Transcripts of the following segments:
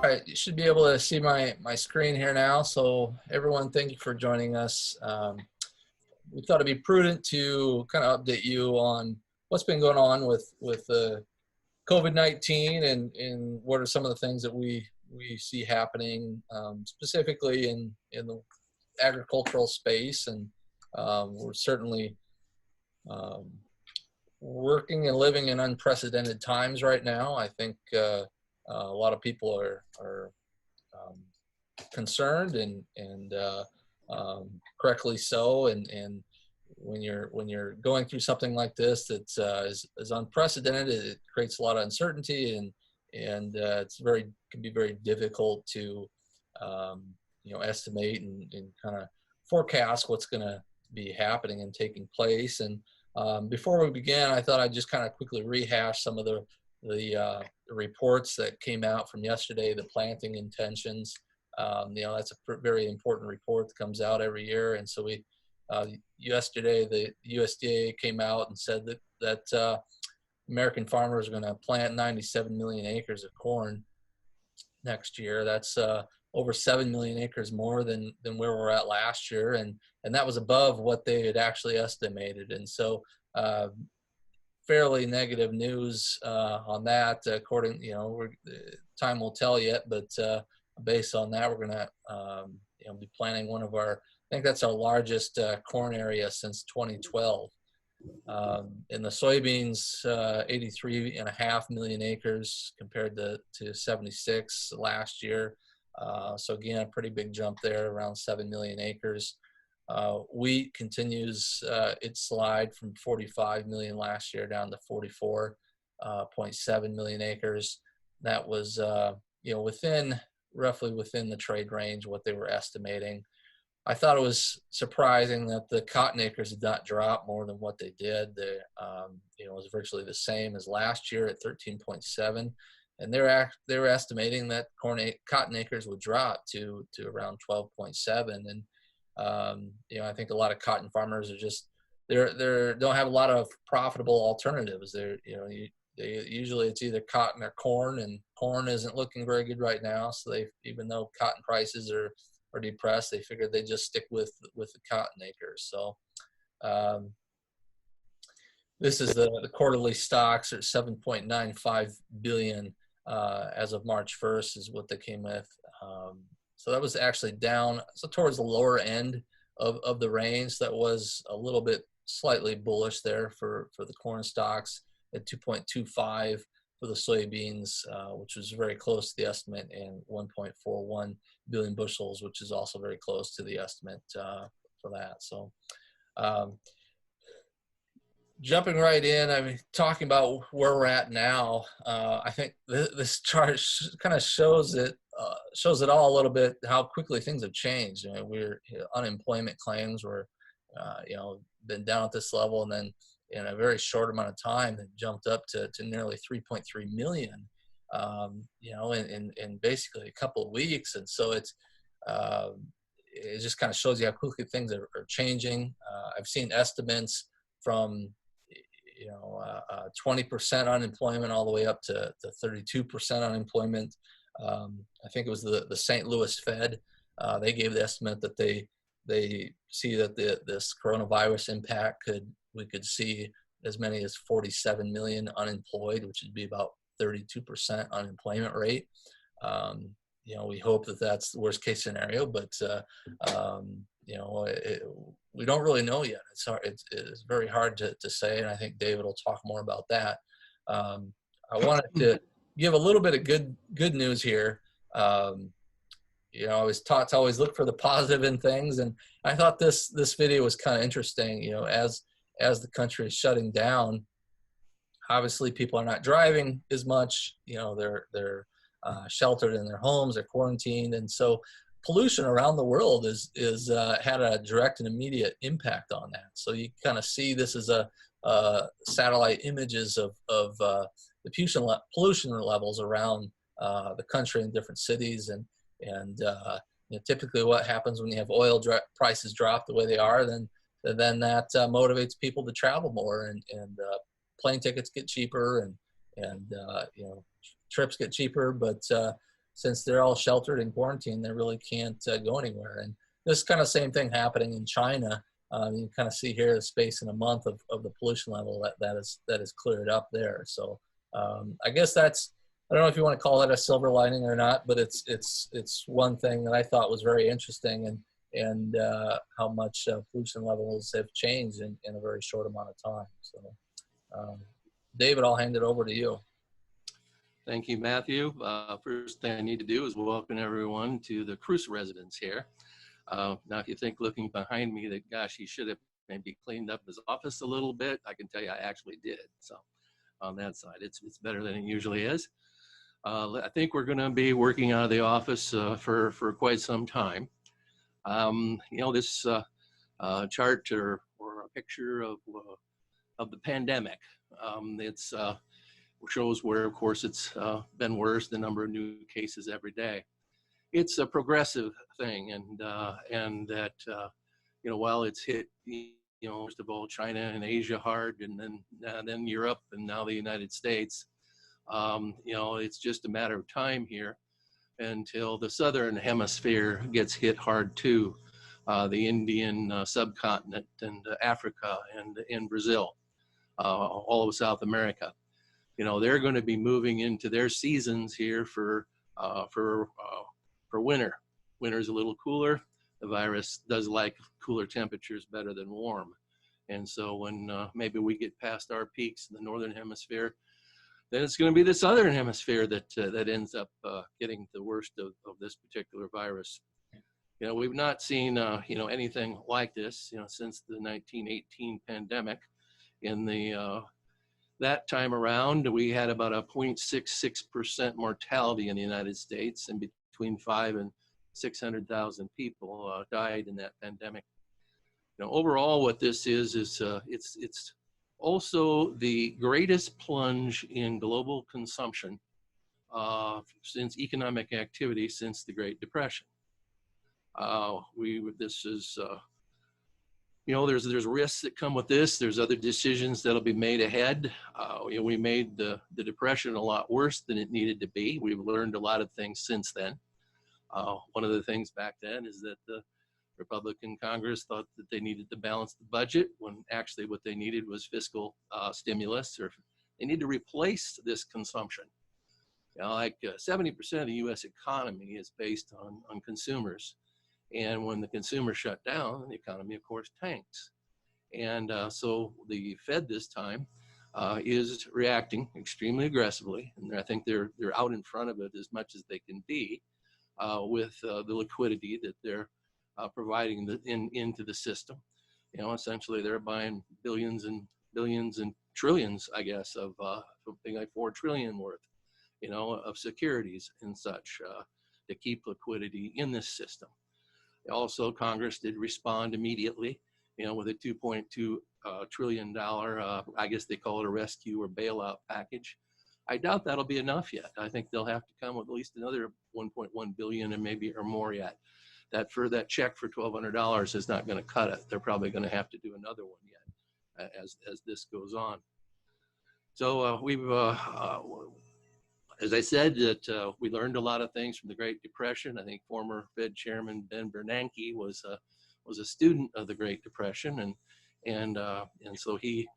right, you should be able to see my screen here now. So everyone, thank you for joining us. We thought it'd be prudent to kind of update you on what's been going on with COVID-19 and what are some of the things that we see happening specifically in the agricultural space. And we're certainly working and living in unprecedented times right now. I think a lot of people are concerned and correctly so. And when you're going through something like this that's is unprecedented, it creates a lot of uncertainty and can be very difficult to estimate and kind of forecast what's going to be happening and taking place. And before we begin, I thought I'd just kind of quickly rehash some of the reports that came out from yesterday, the planting intentions. That's a very important report that comes out every year. And so yesterday, the USDA came out and said that American farmers are going to plant 97 million acres of corn next year. That's over 7 million acres more than where we're at last year. And that was above what they had actually estimated. And so fairly negative news on that. According, time will tell yet, but based on that, we're going to be planting one of our, I think that's our largest corn area since 2012. In the soybeans, 83.5 million acres compared to 76 last year. So again, a pretty big jump there, around 7 million acres. Wheat continues its slide from 45 million last year down to 44.7 million acres. That was roughly within the trade range what they were estimating. I thought it was surprising that the cotton acres did not drop more than what they did. It was virtually the same as last year at 13.7, and they were estimating that cotton acres would drop to around 12.7. And I think a lot of cotton farmers are just they don't have a lot of profitable alternatives. Usually it's either cotton or corn, and corn isn't looking very good right now. So even though cotton prices are depressed, they figured they'd just stick with the cotton acres. So this is the quarterly stocks are 7.95 billion as of March 1st is what they came with. So that was actually down, so towards the lower end of the range. That was a little bit slightly bullish there for the corn stocks at 2.25 for the soybeans, which was very close to the estimate, and 1.41 billion bushels, which is also very close to the estimate for that. So jumping right in, talking about where we're at now, I think this chart kind of shows it all a little bit, how quickly things have changed. Unemployment claims were, been down at this level, and then in a very short amount of time, it jumped up to nearly 3.3 million, in basically a couple of weeks. And so it just kind of shows you how quickly things are changing. I've seen estimates from 20% unemployment all the way up to 32% unemployment. I think it was the St. Louis Fed. They gave the estimate that they see that this coronavirus impact we could see as many as 47 million unemployed, which would be about 32% unemployment rate. We hope that that's the worst case scenario, but we don't really know yet. It's very hard to say, and I think David will talk more about that. I wanted to give a little bit of good news here. I was taught to always look for the positive in things, and I thought this video was kind of interesting. As the country is shutting down, obviously people are not driving as much. They're sheltered in their homes, they're quarantined, and so pollution around the world is had a direct and immediate impact on that. So you kind of see this as a satellite images of the pollution levels around the country in different cities, and typically what happens when you have oil prices drop the way they are, then that motivates people to travel more, and plane tickets get cheaper, and trips get cheaper. But since they're all sheltered in quarantine, they really can't go anywhere. And this kind of same thing happening in China. You kind of see here the space in a month of the pollution level that is cleared up there. So I guess that's, I don't know if you want to call that a silver lining or not, but it's one thing that I thought was very interesting, and how much pollution levels have changed in a very short amount of time. So David, I'll hand it over to you. Thank you, Matthew. First thing I need to do is welcome everyone to the Kruse residence here. Now, if you think looking behind me that, gosh, he should have maybe cleaned up his office a little bit, I can tell you I actually did. So on that side, it's better than it usually is. I think we're going to be working out of the office for quite some time. You know, this chart or a picture of the pandemic, it's shows where, of course, it's been worse, the number of new cases every day. It's a progressive thing, and that you know, while it's hit, you know, first of all China and Asia hard, and then Europe, and now the United States, you know, it's just a matter of time here until the southern hemisphere gets hit hard too, the Indian subcontinent, and Africa, and in Brazil, all of South America. You know, they're going to be moving into their seasons here for winter. Winter's a little cooler. The virus does like cooler temperatures better than warm. And so when maybe we get past our peaks in the northern hemisphere, then it's going to be the southern hemisphere that ends up getting the worst of this particular virus. You know, we've not seen you know, anything like this, you know, since the 1918 pandemic. In the that time around, we had about a 0.66% mortality in the United States, and between 500,000 and 600,000 people died in that pandemic. You know, overall, what this is it's also the greatest plunge in global consumption since economic activity since the Great Depression. This is you know, there's risks that come with this. There's other decisions that'll be made ahead. You know, we made the Depression a lot worse than it needed to be. We've learned a lot of things since then. One of the things back then is that the Republican Congress thought that they needed to balance the budget, when actually what they needed was fiscal stimulus, or they need to replace this consumption. You know, like 70% of the U.S. economy is based on consumers. And when the consumer shut down, the economy, of course, tanks. And so the Fed this time is reacting extremely aggressively. And I think they're out in front of it as much as they can be with the liquidity that they're providing into the system. You know, essentially they're buying billions and billions and trillions, I guess, of something like $4 trillion worth, you know, of securities and such to keep liquidity in this system. Also, Congress did respond immediately, you know, with a $2.2 trillion, I guess they call it a rescue or bailout package. I doubt that'll be enough yet. I think they'll have to come with at least another 1.1 billion and maybe or more yet. That check for $1,200 is not going to cut it. They're probably going to have to do another one yet as this goes on. So we've as I said, that we learned a lot of things from the Great Depression. I think former Fed Chairman Ben Bernanke was a student of the Great Depression, and so he,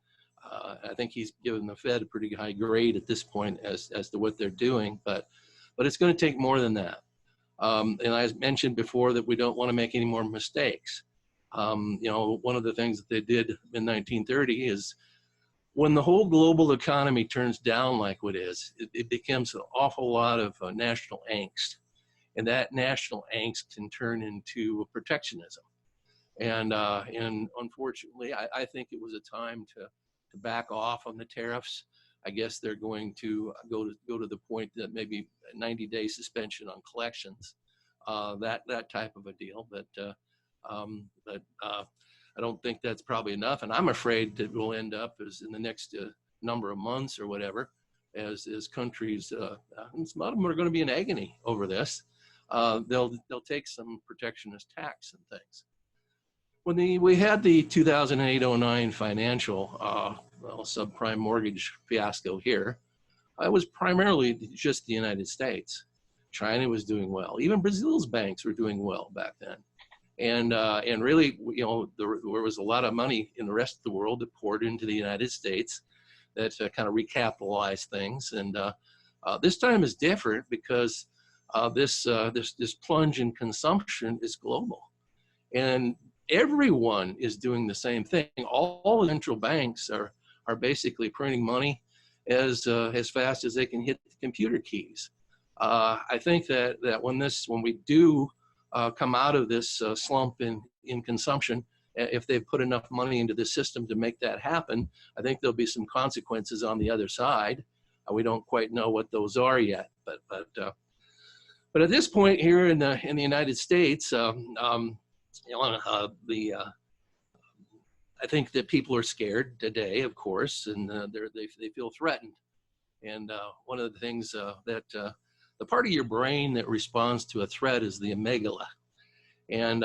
I think he's given the Fed a pretty high grade at this point as to what they're doing. But it's going to take more than that. And I mentioned before that we don't want to make any more mistakes. You know, one of the things that they did in 1930 is, when the whole global economy turns down like what is, it becomes an awful lot of national angst. And that national angst can turn into protectionism. And unfortunately, I think it was a time to back off on the tariffs. I guess they're going to go to the point that maybe a 90-day suspension on collections, that type of a deal. But I don't think that's probably enough, and I'm afraid that we'll end up as in the next number of months or whatever, as countries, some of them are going to be in agony over this. They'll take some protectionist tax and things. When we had the 2008-09 financial subprime mortgage fiasco here, it was primarily just the United States. China was doing well. Even Brazil's banks were doing well back then. And really, you know, there was a lot of money in the rest of the world that poured into the United States that kind of recapitalized things. And this time is different because this plunge in consumption is global, and everyone is doing the same thing. All central banks are basically printing money as fast as they can hit the computer keys. I think that when we do come out of this slump in consumption, if they've put enough money into the system to make that happen, I think there'll be some consequences on the other side. We don't quite know what those are yet, but at this point here in the United States, you know, I think that people are scared today, of course, and they feel threatened. And one of the things that the part of your brain that responds to a threat is the amygdala. And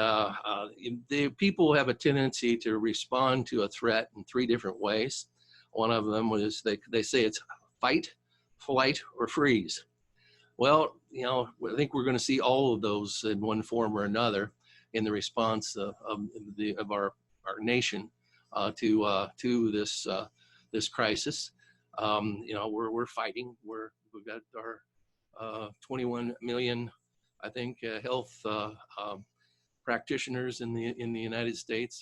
the people have a tendency to respond to a threat in 3 different ways. One of them is they say it's fight, flight, or freeze. Well, you know, I think we're going to see all of those in one form or another in the response of our nation to this crisis. You know, we're fighting. We've got our 21 million, I think, health practitioners in the United States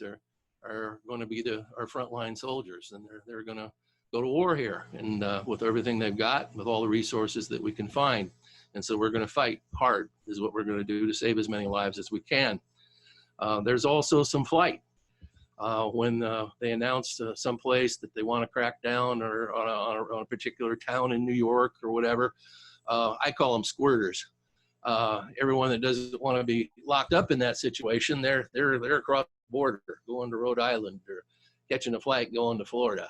are going to be our frontline soldiers, and they're going to go to war here, and with everything they've got, with all the resources that we can find. And so we're going to fight hard, is what we're going to do to save as many lives as we can. There's also some flight. When they announced someplace that they want to crack down or on a particular town in New York or whatever, I call them squirters. Everyone that doesn't want to be locked up in that situation, they're across the border, going to Rhode Island or catching a flight going to Florida.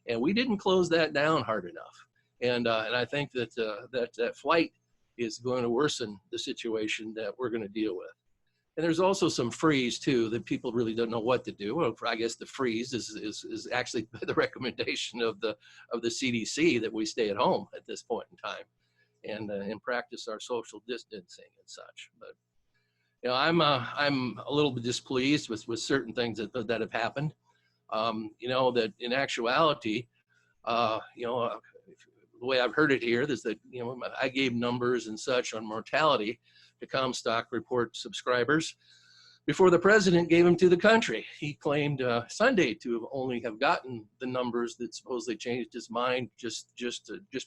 And we didn't close that down hard enough. And I think that that flight is going to worsen the situation that we're going to deal with. And there's also some freeze too that people really don't know what to do. Well, I guess the freeze is actually the recommendation of the CDC that we stay at home at this point in time, and practice our social distancing and such. But you know, I'm a little bit displeased with certain things that have happened. You know, that in actuality, you know, the way I've heard it here is that, you know, I gave numbers and such on mortality to Comstock Report subscribers before the president gave them to the country. He claimed Sunday to only have gotten the numbers that supposedly changed his mind just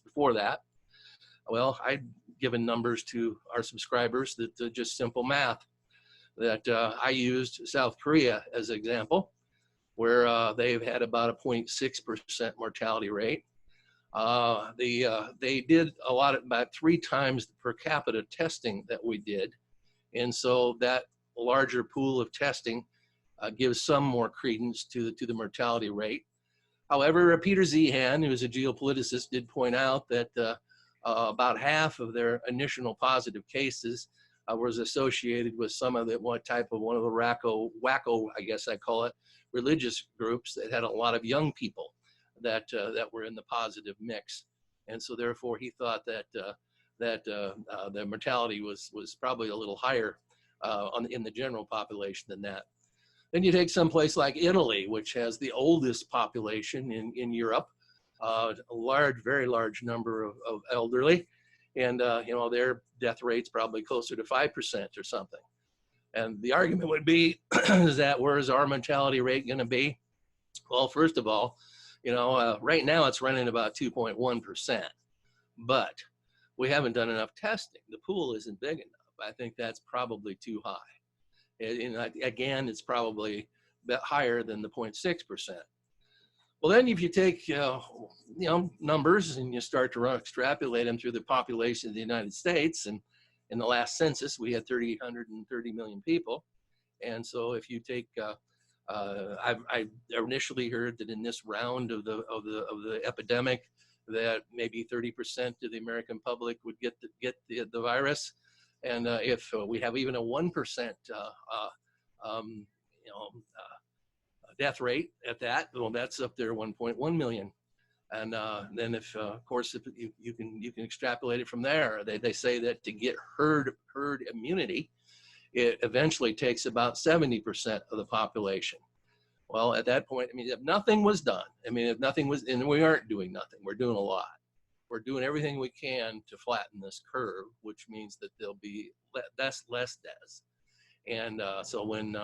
before that. Well, I'd given numbers to our subscribers that just simple math, that I used South Korea as an example, where they've had about a 0.6% mortality rate. They did about 3 times the per capita testing that we did. And so that larger pool of testing gives some more credence to the mortality rate. However, Peter Zehan, who is a geopoliticist, did point out that about half of their initial positive cases was associated with one of the wacko, I guess I call it, religious groups that had a lot of young people that were in the positive mix. And so therefore he thought that the mortality was probably a little higher in the general population than that. Then you take some place like Italy, which has the oldest population in Europe, a very large number of elderly, and you know, their death rate's probably closer to 5% or something. And the argument would be, is that where is our mortality rate going to be? Well, first of all, you know, right now it's running about 2.1%, but we haven't done enough testing. The pool isn't big enough. I think that's probably too high. And again, it's probably a bit higher than the 0.6%. Well, then if you take, you know, numbers and you start to extrapolate them through the population of the United States, and in the last census, we had 330 million people. And so if you take, I initially heard that in this round of the epidemic, that maybe 30% of the American public would get the virus, and if we have even a 1% death rate at that, well, that's up there 1.1 million. And then if, of course, if you can extrapolate it from there. They say that to get herd immunity, it eventually takes about 70% of the population. Well, at that point, I mean, if nothing was done, I mean, if nothing was, and we aren't doing nothing, we're doing a lot. We're doing everything we can to flatten this curve, which means that there'll be less deaths. And so when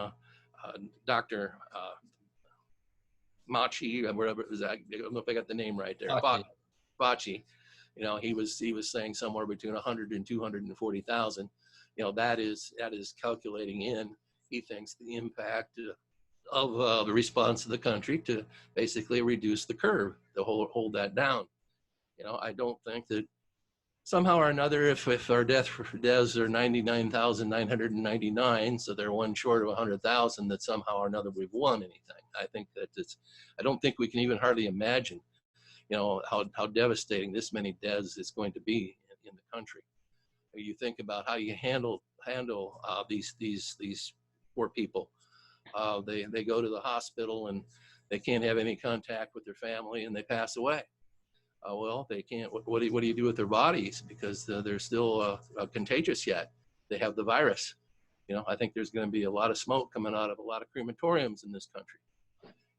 Dr. Machi, whatever it was, I don't know if I got the name right there, Bachi, you know, he was saying somewhere between 100 and 240,000. You know, that is calculating in, he thinks, the impact of the response of the country to basically reduce the curve, to hold that down. You know, I don't think that somehow or another, if our deaths are 99,999, so they're one short of 100,000, that somehow or another we've won anything. I think that I don't think we can even hardly imagine, you know, how devastating this many deaths is going to be in the country. You think about how you handle these poor people. They go to the hospital and they can't have any contact with their family and they pass away. Well, they can't. What do you do with their bodies, because they're still contagious yet? They have the virus. You know, I think there's going to be a lot of smoke coming out of a lot of crematoriums in this country.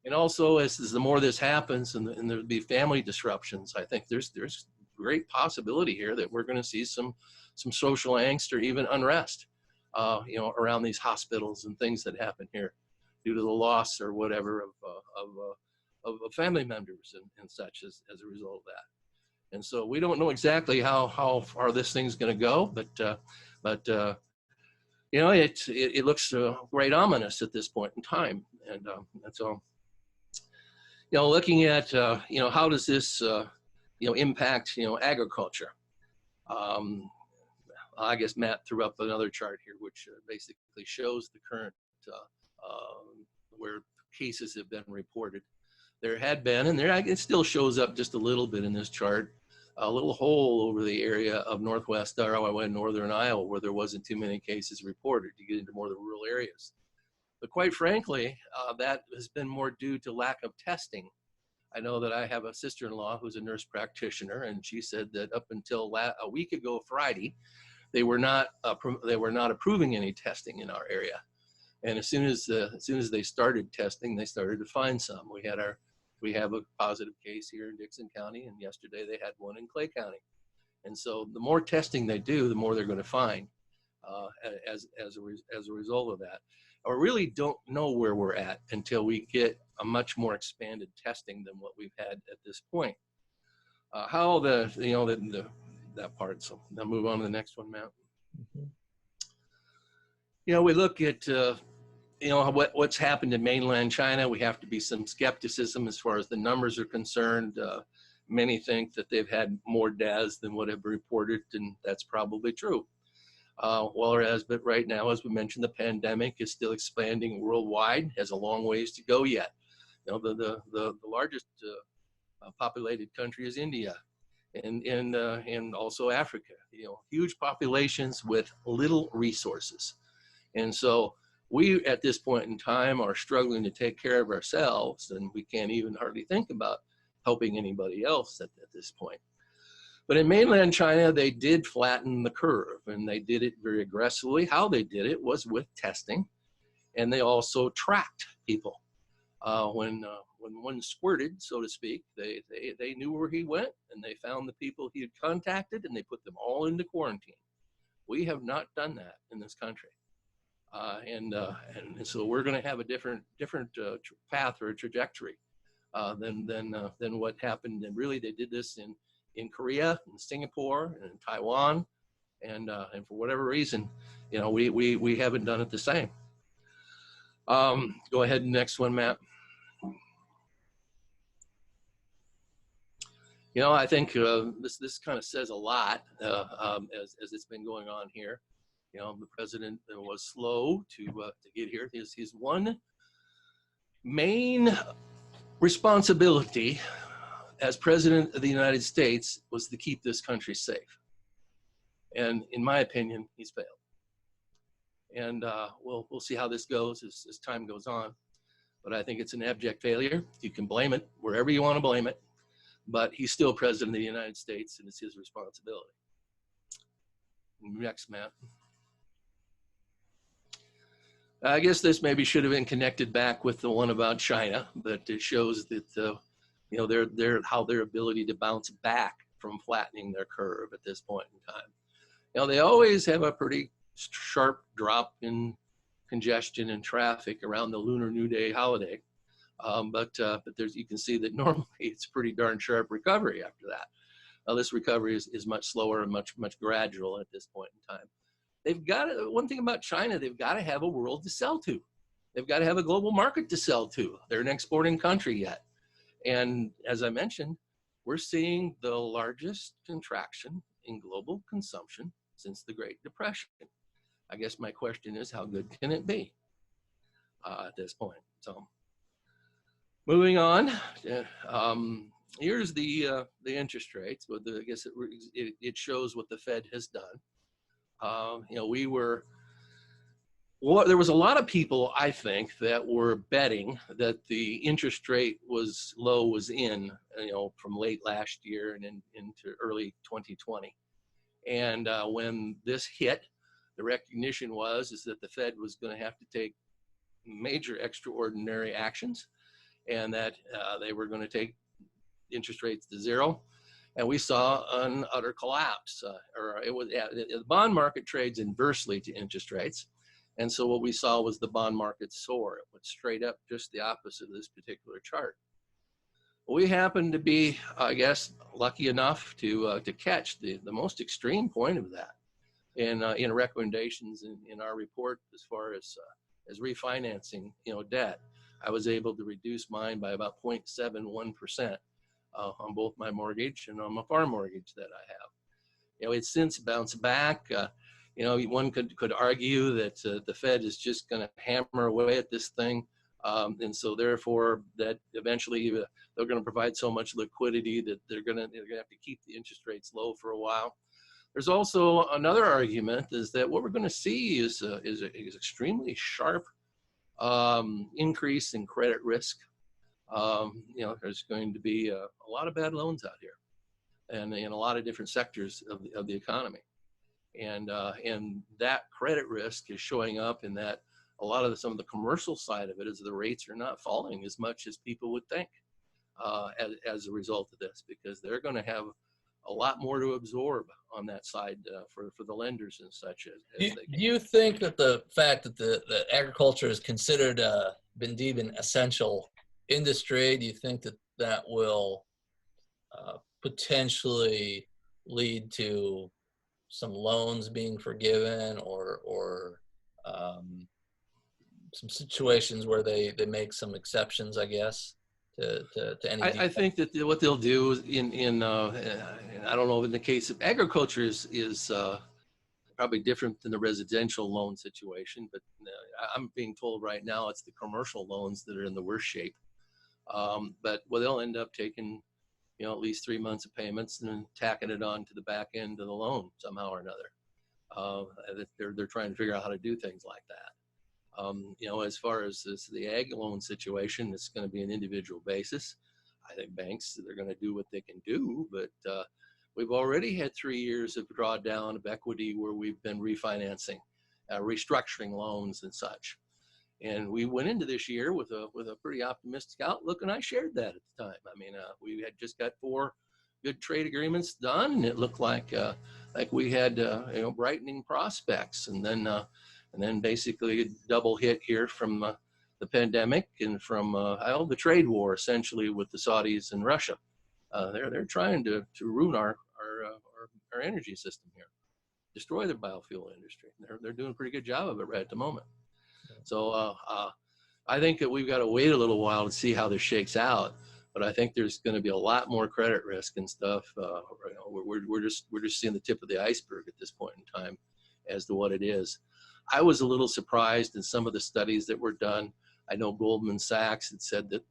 And also, as the more this happens, and there'll be family disruptions, I think there's great possibility here that we're going to see some social angst or even unrest, you know, around these hospitals and things that happen here due to the loss or whatever of family members and such as a result of that. And so we don't know exactly how far this thing's going to go, but you know, it looks quite ominous at this point in time. And so, you know, looking at you know, how does this you know, impact, you know, agriculture? I guess Matt threw up another chart here, which basically shows the current where cases have been reported. There had been, and it still shows up just a little bit in this chart, a little hole over the area of northwest Iowa and northern Iowa where there wasn't too many cases reported. You get into more of the rural areas. But quite frankly, that has been more due to lack of testing. I know that I have a sister-in-law who's a nurse practitioner, and she said that up until a week ago Friday, they were not approving any testing in our area. And as soon as they started testing, they started to find some. We have a positive case here in Dixon County, and yesterday they had one in Clay County. And so the more testing they do, the more they're going to find as a result of that. I really don't know where we're at until we get a much more expanded testing than what we've had at this point. How that part. So I'll move on to the next one, Matt. Mm-hmm. You know, we look at you know, what's happened in mainland China. We have to be some skepticism as far as the numbers are concerned. Many think that they've had more deaths than what have been reported, and that's probably true. But right now, as we mentioned, the pandemic is still expanding worldwide, has a long ways to go yet. You know, the largest populated country is India, and also Africa. You know, huge populations with little resources, and so we, at this point in time, are struggling to take care of ourselves, and we can't even hardly think about helping anybody else at this point. But in mainland China, they did flatten the curve, and they did it very aggressively. How they did it was with testing, and they also tracked people. When one squirted, so to speak, they knew where he went, and they found the people he had contacted, and they put them all into quarantine. We have not done that in this country. And so we're going to have a different path or trajectory than what happened. And really, they did this in Korea, and Singapore, and in Taiwan, and for whatever reason, you know, we haven't done it the same. Go ahead, next one, Matt. You know, I think this kind of says a lot as it's been going on here. You know, the president was slow to get here. His one main responsibility as president of the United States was to keep this country safe. And in my opinion, he's failed. And we'll see how this goes as time goes on. But I think it's an abject failure. You can blame it wherever you want to blame it. but he's still president of the United States, and it's his responsibility. Next, Matt. I guess this maybe should have been connected back with the one about China, but it shows that you know, how their ability to bounce back from flattening their curve at this point in time. You know, they always have a pretty sharp drop in congestion and traffic around the Lunar New Day holiday, but there's, you can see that normally it's pretty darn sharp recovery after that. This recovery is much slower and much gradual at this point in time. They've got to, one thing about China, they've got to have a world to sell to. They've got to have a global market to sell to. They're an exporting country yet. And as I mentioned, we're seeing the largest contraction in global consumption since the Great Depression. I guess my question is, how good can it be at this point? So moving on, here's the interest rates. But I guess it shows what the Fed has done. You know, there was a lot of people, I think, that were betting that the interest rate was in, you know, from late last year and into early 2020. And when this hit, the recognition is that the Fed was going to have to take major extraordinary actions, and that they were going to take interest rates to zero. And we saw an utter collapse, the bond market trades inversely to interest rates. And so what we saw was the bond market soar. It went straight up, just the opposite of this particular chart. We happened to be, I guess, lucky enough to catch the most extreme point of that in recommendations in our report as far as refinancing, you know, debt. I was able to reduce mine by about 0.71% on both my mortgage and on my farm mortgage that I have. You know, it's since bounced back. You know, one could argue that the Fed is just going to hammer away at this thing. And so therefore that eventually they're going to provide so much liquidity that they're going to have to keep the interest rates low for a while. There's also another argument is that what we're going to see is an extremely sharp increase in credit risk. You know, there's going to be a lot of bad loans out here, and in a lot of different sectors of the economy. And that credit risk is showing up in that a lot of some of the commercial side of it is the rates are not falling as much as people would think as a result of this, because they're going to have a lot more to absorb on that side for the lenders and such. Do you think that the fact that the agriculture is considered been deemed an essential industry, do you think that will potentially lead to some loans being forgiven, or some situations where they make some exceptions, I guess, to any? I think that what they'll do in I don't know, in the case of agriculture is probably different than the residential loan situation, but I'm being told right now it's the commercial loans that are in the worst shape. But they'll end up taking, you know, at least 3 months of payments and then tacking it on to the back end of the loan somehow or another. They're trying to figure out how to do things like that. You know, as far as the ag loan situation, it's going to be an individual basis. I think banks, they're going to do what they can do, but we've already had 3 years of drawdown of equity where we've been refinancing, restructuring loans and such. And we went into this year with a pretty optimistic outlook, and I shared that at the time. I mean, we had just got 4 good trade agreements done, and it looked like we had you know, brightening prospects. And then basically a double hit here from the pandemic and from the trade war, essentially, with the Saudis and Russia. They're trying to ruin our energy system here, destroy the biofuel industry. They're doing a pretty good job of it right at the moment. So I think that we've got to wait a little while to see how this shakes out. But I think there's going to be a lot more credit risk and stuff. You know, we're just seeing the tip of the iceberg at this point in time as to what it is. I was a little surprised in some of the studies that were done. I know Goldman Sachs had said that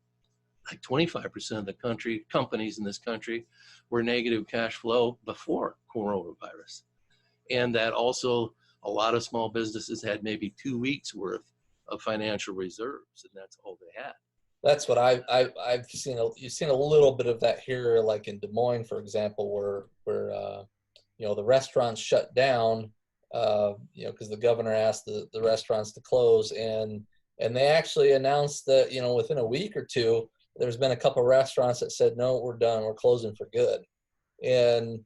like 25% of the companies in this country were negative cash flow before coronavirus, and that also a lot of small businesses had maybe 2 weeks worth of financial reserves, and that's all they had. That's what I've seen. You've seen a little bit of that here, like in Des Moines, for example, where you know, the restaurants shut down, you know, because the governor asked the restaurants to close, and they actually announced that, you know, within a week or two, there's been a couple restaurants that said, no, we're done, we're closing for good. And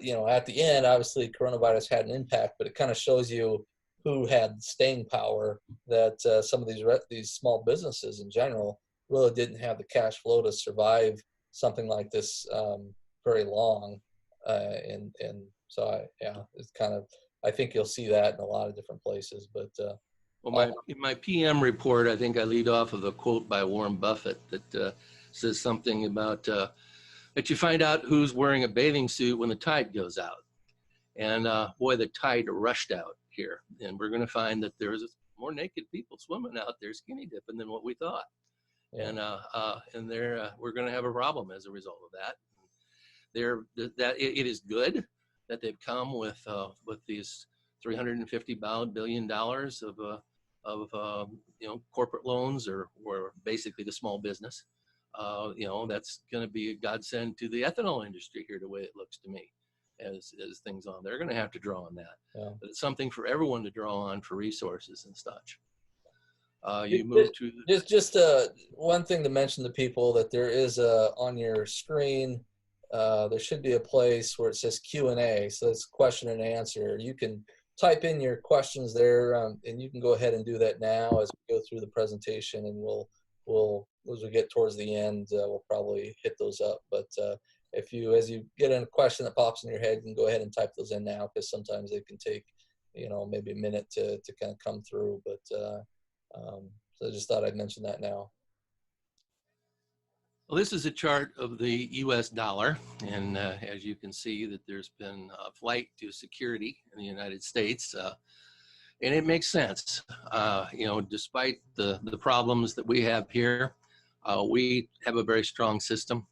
you know, at the end, obviously, coronavirus had an impact, but it kind of shows you who had staying power. That some of these small businesses in general really didn't have the cash flow to survive something like this very long. And so yeah, it's kind of, I think you'll see that in a lot of different places. But Well, in my PM report, I think I lead off of a quote by Warren Buffett that says something about that you find out who's wearing a bathing suit when the tide goes out. And boy, the tide rushed out here. And we're going to find that there's more naked people swimming out there skinny dipping than what we thought. yeah. And we're going to have a problem as a result of that. It is good that they've come with these $350 billion of you know, corporate loans or basically the small business. You know, that's going to be a godsend to the ethanol industry here, the way it looks to me, as things on. They're going to have to draw on that. Yeah. But it's something for everyone to draw on for resources and such. You move to just one thing to mention to people, that there is on your screen, there should be a place where it says Q&A. So it's question and answer. You can type in your questions there, and you can go ahead and do that now as we go through the presentation, and we'll as we get towards the end, we'll probably hit those up. But as you get in a question that pops in your head, you can go ahead and type those in now, because sometimes they can take, you know, maybe a minute to kind of come through. But so I just thought I'd mention that now. Well, this is a chart of the U.S. dollar, and as you can see, that there's been a flight to security in the United States, and it makes sense. You know, despite the problems that we have here, we have a very strong system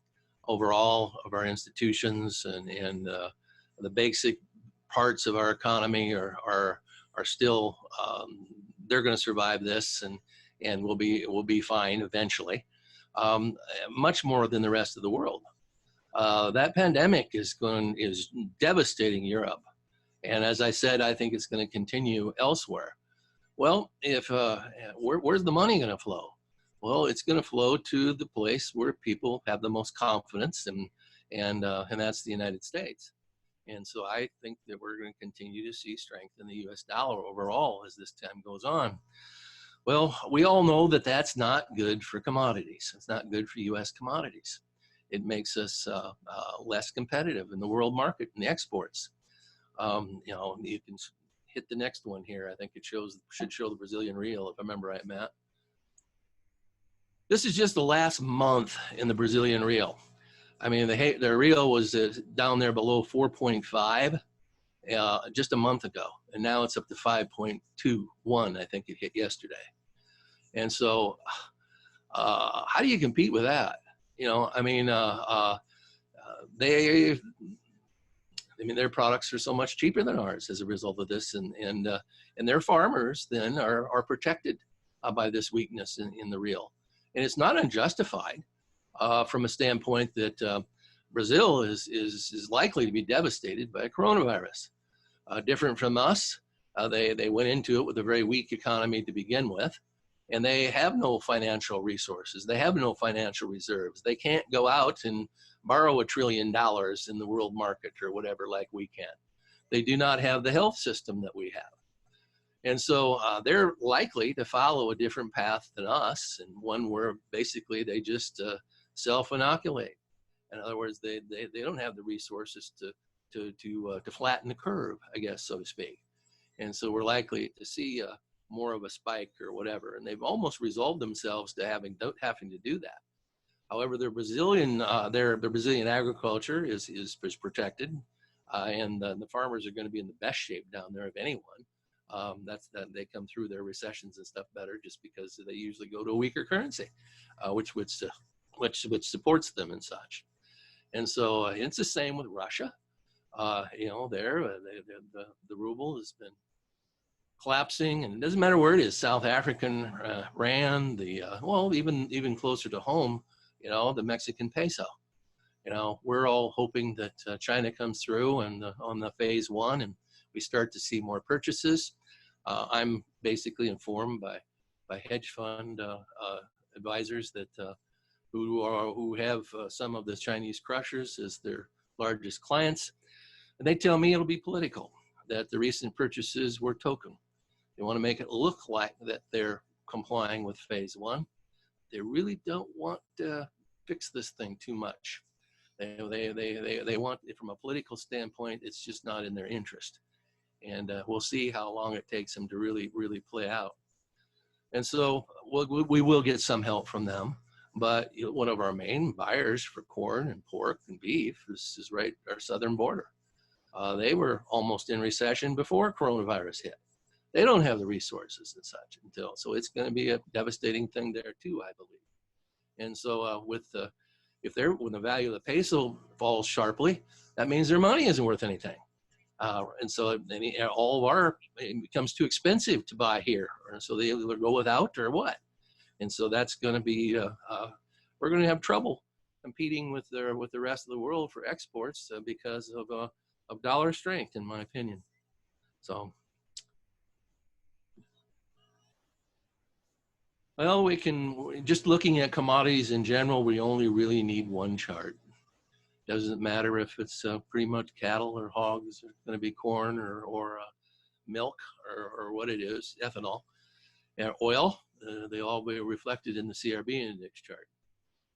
overall of our institutions, and the basic parts of our economy are still they're going to survive this, and we'll be fine eventually. Much more than the rest of the world. That pandemic is devastating Europe, and as I said, I think it's going to continue elsewhere. Well, if where's the money going to flow? Well, it's going to flow to the place where people have the most confidence, and that's the United States. And so I think that we're going to continue to see strength in the U.S. dollar overall as this time goes on. Well, we all know that that's not good for commodities. It's not good for U.S. commodities. It makes us less competitive in the world market and the exports. You know, you can hit the next one here. I think it should show the Brazilian real, if I remember right, Matt. This is just the last month in the Brazilian real. I mean, the real was down there below 4.5 just a month ago, and now it's up to 5.21. I think it hit yesterday. And so, how do you compete with that? You know, I mean, their products are so much cheaper than ours as a result of this, and their farmers then are protected by this weakness in the real, and it's not unjustified from a standpoint that Brazil is likely to be devastated by coronavirus. Different from us, they went into it with a very weak economy to begin with, and they have no financial resources. They have no financial reserves. They can't go out and borrow $1 trillion in the world market or whatever like we can. They do not have the health system that we have. And so they're likely to follow a different path than us, and one where basically they just self-inoculate. In other words, they don't have the resources to flatten the curve, I guess, so to speak. And so we're likely to see more of a spike or whatever. And they've almost resolved themselves to having to do that. However, their Brazilian agriculture is protected, and the farmers are going to be in the best shape down there of anyone. They come through their recessions and stuff better just because they usually go to a weaker currency, which supports them and such. And so it's the same with Russia. You know, the ruble has been collapsing, and it doesn't matter where it is. South African rand, the well, even closer to home, you know, the Mexican peso. You know, we're all hoping that China comes through and on the phase one, and we start to see more purchases. I'm basically informed by hedge fund advisors that who have some of the Chinese crushers as their largest clients, and they tell me it'll be political. That the recent purchases were token. They want to make it look like that they're complying with phase one. They really don't want to fix this thing too much. They want it from a political standpoint. It's just not in their interest, and we'll see how long it takes them to really play out. And so we will get some help from them. But you know, one of our main buyers for corn and pork and beef is right our southern border. They were almost in recession before coronavirus hit. They don't have the resources and such until, so it's going to be a devastating thing there too, I believe. And so when the value of the peso falls sharply, that means their money isn't worth anything. And so all of it becomes too expensive to buy here. And so they either go without or what. And so that's going to be, we're going to have trouble competing with the rest of the world for exports because of dollar strength, in my opinion. So, well, we can, just looking at commodities in general, we only really need one chart. Doesn't matter if it's pretty much cattle or hogs, it's going to be corn or milk or what it is, ethanol, and oil. They all be reflected in the CRB index chart.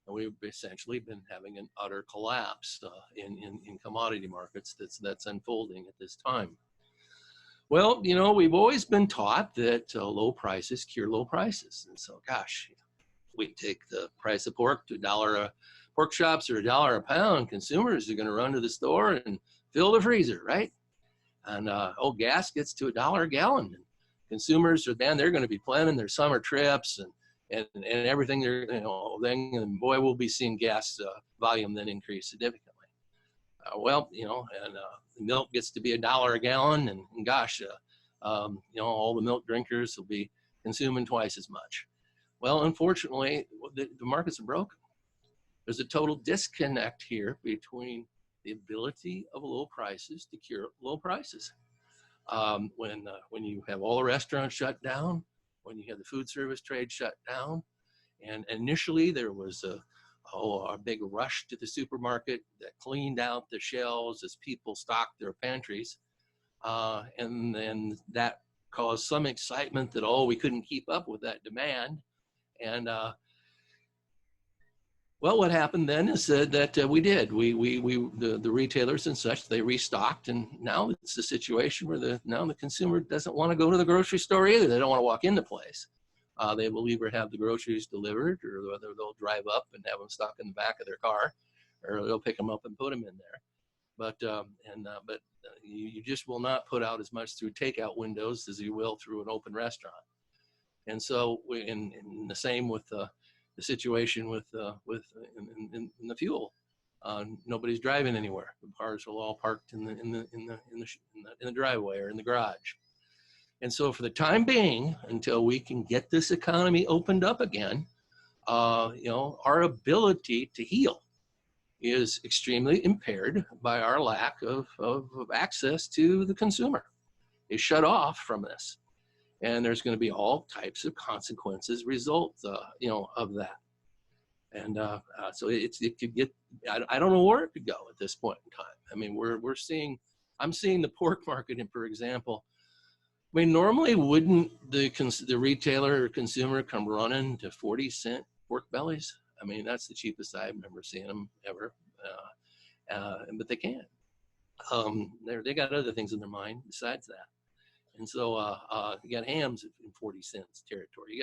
And we've essentially been having an utter collapse in commodity markets that's unfolding at this time. Well, you know, we've always been taught that low prices cure low prices. And so, gosh, we take the price of pork to $1 pork chops are $1 a pound. Consumers are going to run to the store and fill the freezer, right? And gas gets to $1 a gallon. And consumers are, man, they're going to be planning their summer trips and everything. They're, you know, then, and boy, we'll be seeing gas volume then increase significantly. Well, you know, and milk gets to be $1 a gallon, and gosh, you know, all the milk drinkers will be consuming twice as much. Well, unfortunately, the markets are broken. There's a total disconnect here between the ability of low prices to cure low prices. When you have all the restaurants shut down, when you have the food service trade shut down, and initially there was a big rush to the supermarket that cleaned out the shelves as people stocked their pantries, and then that caused some excitement that, oh, we couldn't keep up with that demand. And well, what happened then is that we did. The retailers and such, they restocked, and now it's the situation where now the consumer doesn't want to go to the grocery store either. They don't want to walk into place. They will either have the groceries delivered, or whether they'll drive up and have them stuck in the back of their car, or they'll pick them up and put them in there. But you just will not put out as much through takeout windows as you will through an open restaurant. And so, in the same with the situation with in the fuel, nobody's driving anywhere. The cars are all parked in the driveway or in the garage. And so, for the time being, until we can get this economy opened up again, you know, our ability to heal is extremely impaired by our lack of access to the consumer. It's shut off from this. And there's going to be all types of consequences result, you know, of that. And so it could get, I don't know where it could go at this point in time. I mean, I'm seeing the pork market, for example. I mean, normally wouldn't the retailer or consumer come running to 40-cent pork bellies? I mean, that's the cheapest I've ever seen them ever. But they can't. They got other things in their mind besides that. And so you got hams in 40 cents territory.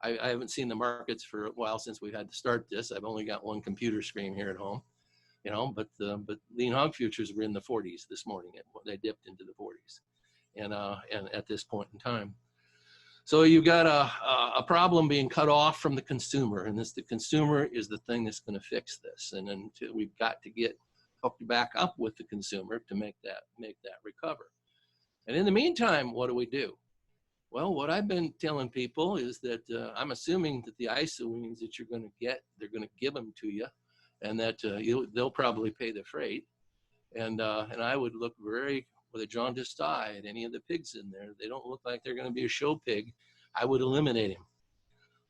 I haven't seen the markets for a while since we've had to start this. I've only got one computer screen here at home, you know, but lean hog futures were in the 40s this morning. They dipped into the 40s. And at this point in time. So you've got a problem being cut off from the consumer, and the consumer is the thing that's going to fix this. And then we've got to get hooked back up with the consumer to make that recover. And in the meantime, what do? Well, what I've been telling people is that I'm assuming that the isoines that you're going to get, they're going to give them to you, and that they'll probably pay the freight. And I would look very with a jaundiced eye at any of the pigs in there. They don't look like they're going to be a show pig. I would eliminate him.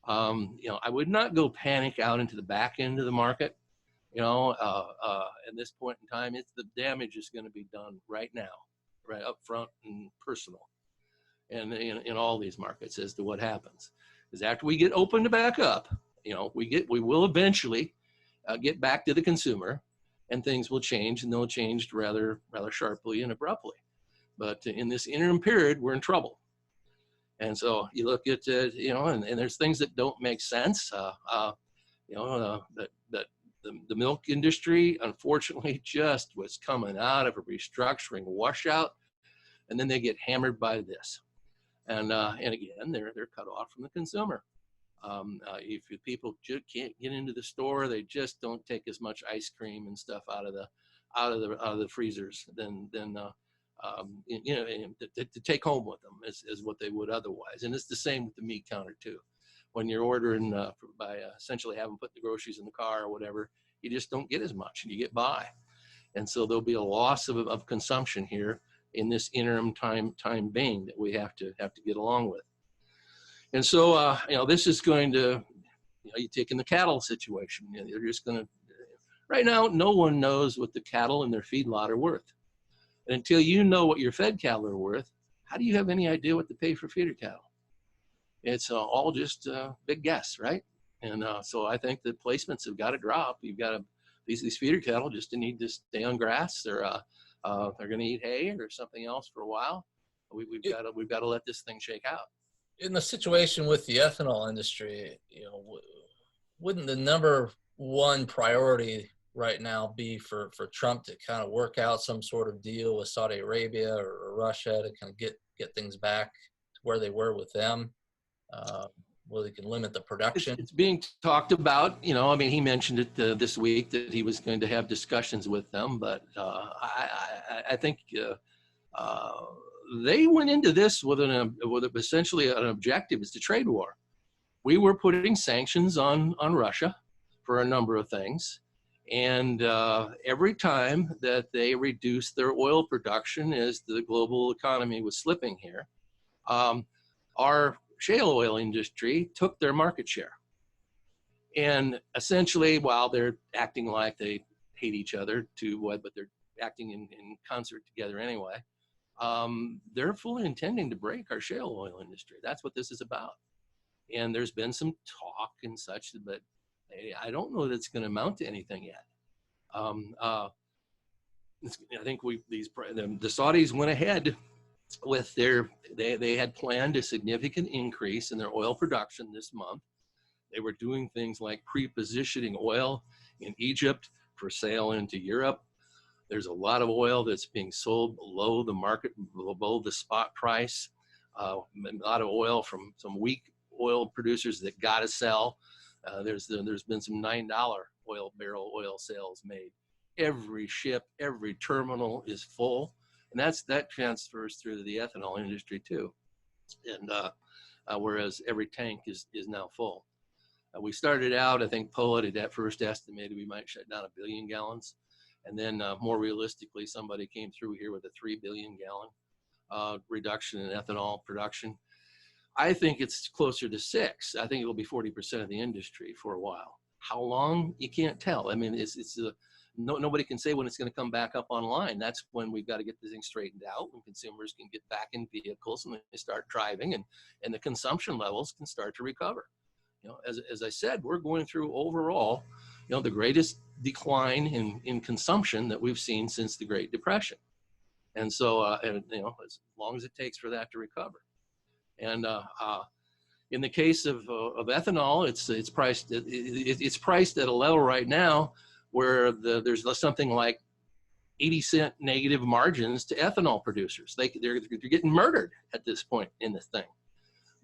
I would not go panic out into the back end of the market. At this point in time, the damage is going to be done right now, right up front and personal, and in all these markets as to what happens. Because after we get opened back up, we will eventually get back to the consumer, and things will change, and they'll change rather sharply and abruptly. But in this interim period, we're in trouble. And so you look at, and there's things that don't make sense. That the milk industry, unfortunately, just was coming out of a restructuring washout, and then they get hammered by this. And again, they're cut off from the consumer. If people can't get into the store, they just don't take as much ice cream and stuff out of the freezers to take home with them as what they would otherwise. And it's the same with the meat counter too. When you're ordering by essentially having put the groceries in the car or whatever, you just don't get as much, and you get by. And so there'll be a loss of consumption here in this interim time being that we have to get along with. And so, this is going to, you take in the cattle situation. They're just going to, right now, no one knows what the cattle in their feedlot are worth. And until you know what your fed cattle are worth, how do you have any idea what to pay for feeder cattle? It's all just big guess, right? And so I think the placements have got to drop. You've got to, these feeder cattle just need to stay on grass. They're going to eat hay or something else for a while. We've got to let this thing shake out. In the situation with the ethanol industry, wouldn't the number one priority right now be for Trump to kind of work out some sort of deal with Saudi Arabia or Russia to kind of get things back to where they were with them, where they can limit the production? It's being talked about. He mentioned it this week that he was going to have discussions with them, but I think they went into this with essentially an objective. It's a trade war. We were putting sanctions on Russia for a number of things. And every time that they reduced their oil production as the global economy was slipping here, our shale oil industry took their market share. And essentially, while they're acting like they hate each other but they're acting in concert together anyway, they're fully intending to break our shale oil industry. That's what this is about. And there's been some talk and such, but I don't know that it's going to amount to anything yet. I think the Saudis went ahead with they had planned a significant increase in their oil production this month. They were doing things like pre-positioning oil in Egypt for sale into Europe. There's a lot of oil that's being sold below the market, below the spot price. A lot of oil from some weak oil producers that got to sell. There's been some $9 barrel oil sales made. Every ship, every terminal is full, and that transfers through to the ethanol industry too. And whereas every tank is now full. We started out, I think Poet had at first estimated we might shut down 1 billion gallons, and then more realistically, somebody came through here with a 3 billion gallon reduction in ethanol production. I think it's closer to 6. I think it will be 40% of the industry for a while. How long? You can't tell. Nobody can say when it's going to come back up online. That's when we've got to get this thing straightened out, when consumers can get back in vehicles and they start driving, and the consumption levels can start to recover. As I said, we're going through overall, the greatest decline in consumption that we've seen since the Great Depression. And so, as long as it takes for that to recover. And in the case of ethanol, it's priced at a level right now where there's something like 80-cent negative margins to ethanol producers. They're getting murdered at this point in this thing.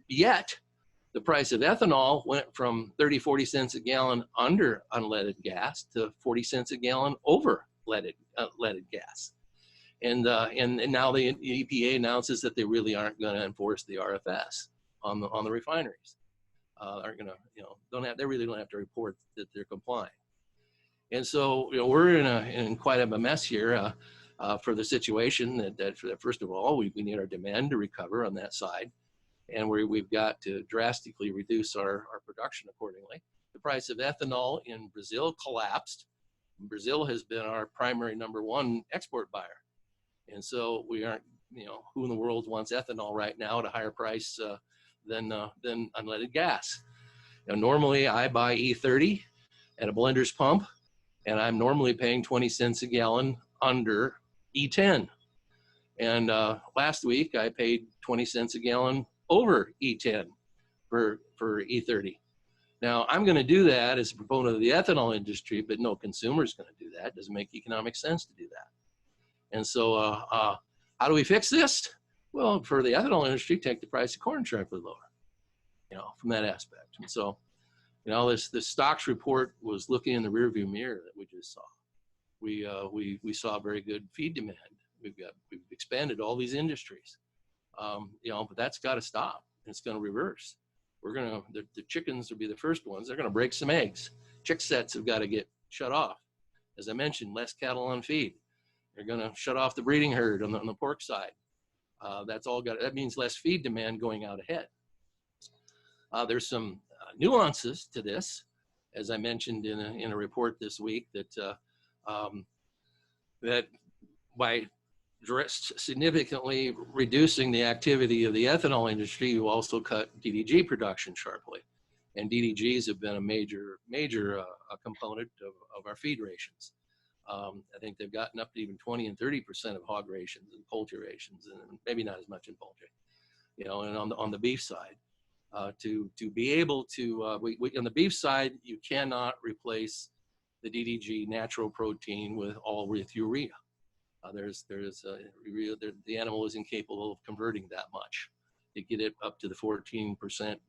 Yet the price of ethanol went from 30-40 cents a gallon under unleaded gas to 40 cents a gallon over leaded gas. And now the EPA announces that they really aren't going to enforce the RFS on the refineries. Aren't going to, they really don't have to report that they're complying. And so, we're in quite a mess here for the situation that first of all, we need our demand to recover on that side. And we've got to drastically reduce our production accordingly. The price of ethanol in Brazil collapsed. Brazil has been our primary #1 export buyer. And so we aren't, who in the world wants ethanol right now at a higher price than unleaded gas? Normally I buy E30 at a blender's pump, and I'm normally paying 20 cents a gallon under E10. And last week I paid 20 cents a gallon over E10 for E30. Now I'm going to do that as a proponent of the ethanol industry, but no consumer is going to do that. It doesn't make economic sense to do that. And so how do we fix this? Well, for the ethanol industry, take the price of corn sharply lower, from that aspect. And so, this stocks report was looking in the rearview mirror that we just saw. We saw very good feed demand. We've expanded all these industries, but that's got to stop. And it's going to reverse. The chickens will be the first ones. They're going to break some eggs. Chick sets have got to get shut off. As I mentioned, less cattle on feed. They're going to shut off the breeding herd on the pork side. That means less feed demand going out ahead. There's some nuances to this, as I mentioned in a report this week, that by significantly reducing the activity of the ethanol industry, you also cut DDG production sharply. And DDGs have been a major component of our feed rations. I think they've gotten up to even 20 and 30% of hog rations and poultry rations, and maybe not as much in poultry, and on the beef side. To be able to, on the beef side, you cannot replace the DDG natural protein with urea. The animal is incapable of converting that much to get it up to the 14%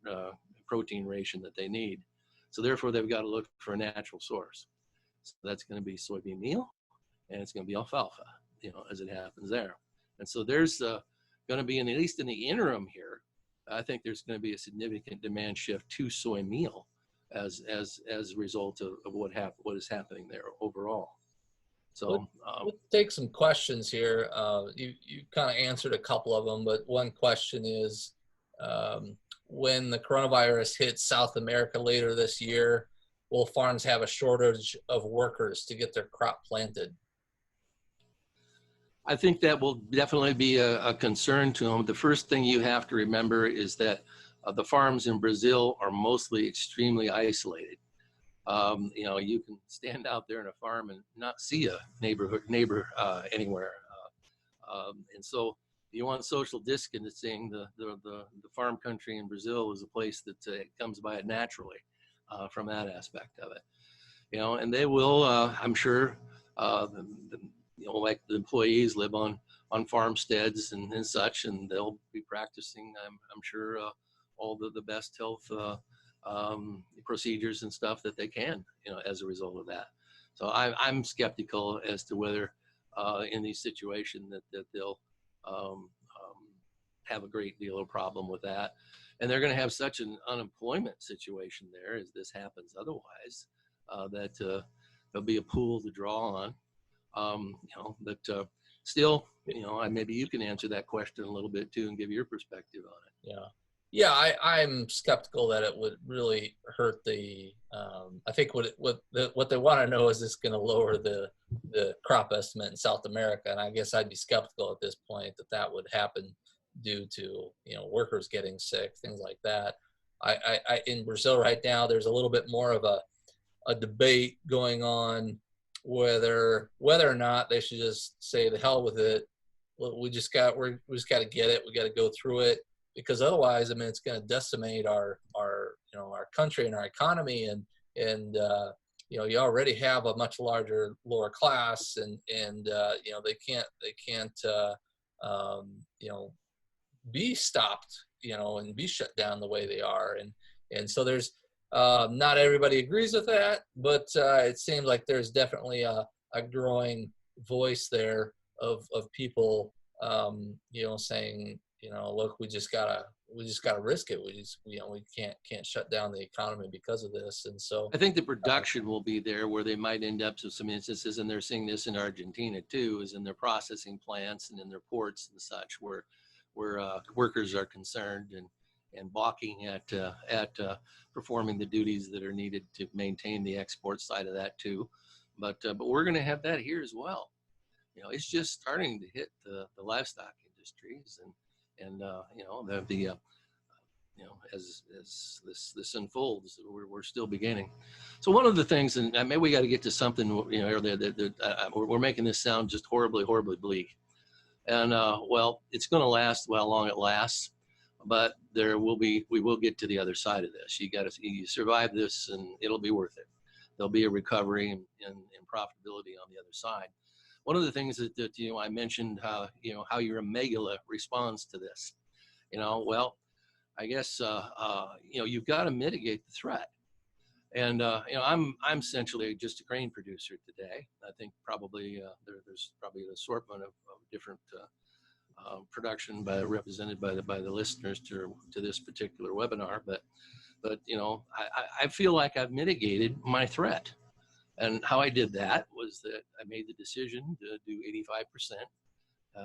protein ration that they need. So therefore, they've got to look for a natural source. So that's going to be soybean meal, and it's going to be alfalfa, as it happens there. And so there's going to be, at least in the interim here, I think there's going to be a significant demand shift to soy meal as a result of what is happening there overall. So we'll take some questions here. You kind of answered a couple of them, but one question is, when the coronavirus hits South America later this year, will farms have a shortage of workers to get their crop planted? I think that will definitely be a concern to them. The first thing you have to remember is that the farms in Brazil are mostly extremely isolated. You can stand out there in a farm and not see a neighbor anywhere. And so you want social distancing. The farm country in Brazil is a place that comes by it naturally from that aspect of it. And they will, I'm sure, like the employees live on farmsteads and such, and they'll be practicing, I'm sure, all the best health procedures and stuff that they can, as a result of that. So I'm skeptical as to whether in these situations that they'll have a great deal of problem with that. And they're going to have such an unemployment situation there as this happens otherwise, that there'll be a pool to draw on. But still, maybe you can answer that question a little bit too and give your perspective on it. Yeah, I'm skeptical that it would really hurt the. I think what they want to know is this going to lower the crop estimate in South America, and I guess I'd be skeptical at this point that would happen due to workers getting sick, things like that. I in Brazil right now, there's a little bit more of a debate going on whether or not they should just say the hell with it. We just got to get it. We got to go through it, because otherwise, it's going to decimate our country and our economy, and you already have a much larger lower class, and they can't be stopped, and be shut down the way they are, and so there's not everybody agrees with that, but it seems like there's definitely a growing voice there of people, saying, look, we just gotta risk it. We can't shut down the economy because of this. And so I think the production will be there where they might end up to some instances, and they're seeing this in Argentina too, is in their processing plants and in their ports and such, where workers are concerned and balking at performing the duties that are needed to maintain the export side of that too. But we're going to have that here as well. It's just starting to hit the livestock industries, and as this unfolds, we're still beginning. So one of the things, and maybe we got to get to something, we're making this sound just horribly bleak. And well, it's going to last how long it lasts, but we will get to the other side of this. You survive this, and it'll be worth it. There'll be a recovery and profitability on the other side. One of the things that I mentioned, how your amygdala responds to this. Well, I guess you've got to mitigate the threat. And I'm essentially just a grain producer today. I think probably there's probably an assortment of different production represented by the listeners to this particular webinar. But I feel like I've mitigated my threat. And how I did that was that I made the decision to do 85%,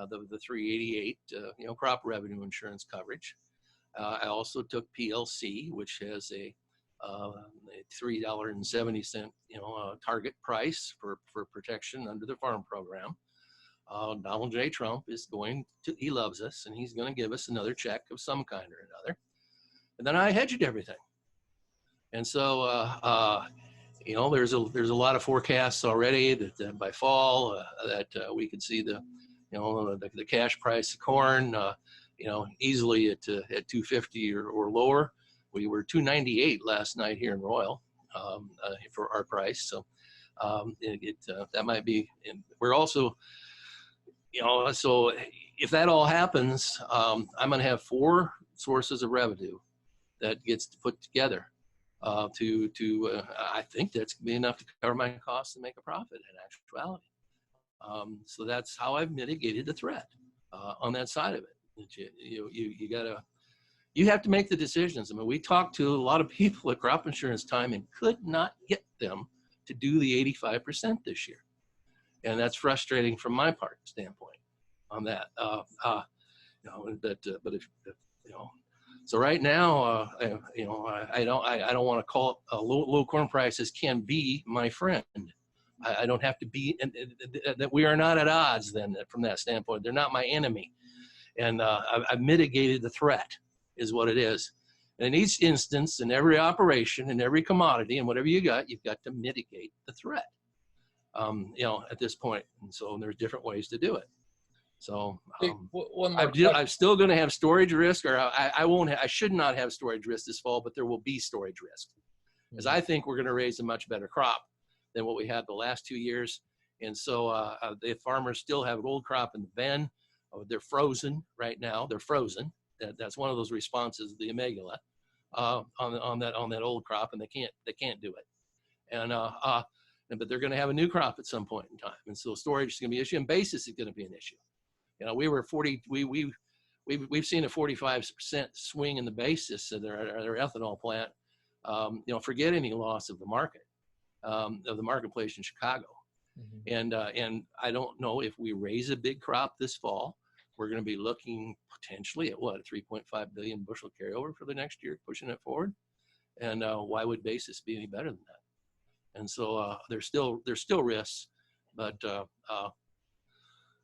the 388 crop revenue insurance coverage. I also took PLC, which has a $3.70 target price for protection under the farm program. Donald J. Trump he loves us, and he's going to give us another check of some kind or another. And then I hedged everything. And so there's a lot of forecasts already that by fall that we could see the cash price of corn easily at 250 or lower. We were 298 last night here in Royal for our price. So that might be. And we're also, so if that all happens, I'm going to have 4 sources of revenue that gets put together I think that's going to be enough to cover my costs and make a profit in actuality. So that's how I've mitigated the threat on that side of it. You have to make the decisions. I mean, we talked to a lot of people at crop insurance time and could not get them to do the 85% this year. And that's frustrating from my standpoint on that. So right now, I don't want to call it low corn prices can be my friend. I don't have to be, that we are not at odds then from that standpoint. They're not my enemy. And I've mitigated the threat is what it is. And in each instance, in every operation, in every commodity, and whatever you've got to mitigate the threat, at this point. And so there's different ways to do it. So I'm still going to have storage risk, or I should not have storage risk this fall, but there will be storage risk. Because I think we're going to raise a much better crop than what we had the last 2 years. And so the farmers still have old crop in the bin. They're frozen right now. They're frozen. That's one of those responses of the amygdala on that old crop, and they can't do it. And but they're going to have a new crop at some point in time, and so storage is going to be an issue, and basis is going to be an issue. We were we've seen a 45% swing in the basis of their ethanol plant. Forget any loss of the market, of the marketplace in Chicago. Mm-hmm. And I don't know if we raise a big crop this fall, we're going to be looking potentially at what, a 3.5 billion bushel carryover for the next year, pushing it forward. And why would basis be any better than that? And so there's still risks, but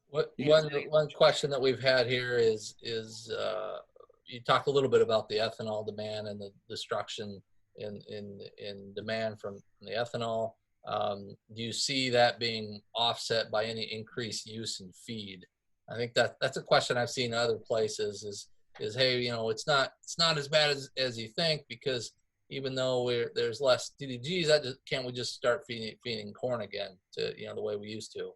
one question that we've had here is you talked a little bit about the ethanol demand and the destruction in demand from the ethanol. Do you see that being offset by any increased use in feed? I think that's a question I've seen in other places is hey, it's not as bad as you think, because even though there's less DDGs, can't we just start feeding corn again to the way we used to?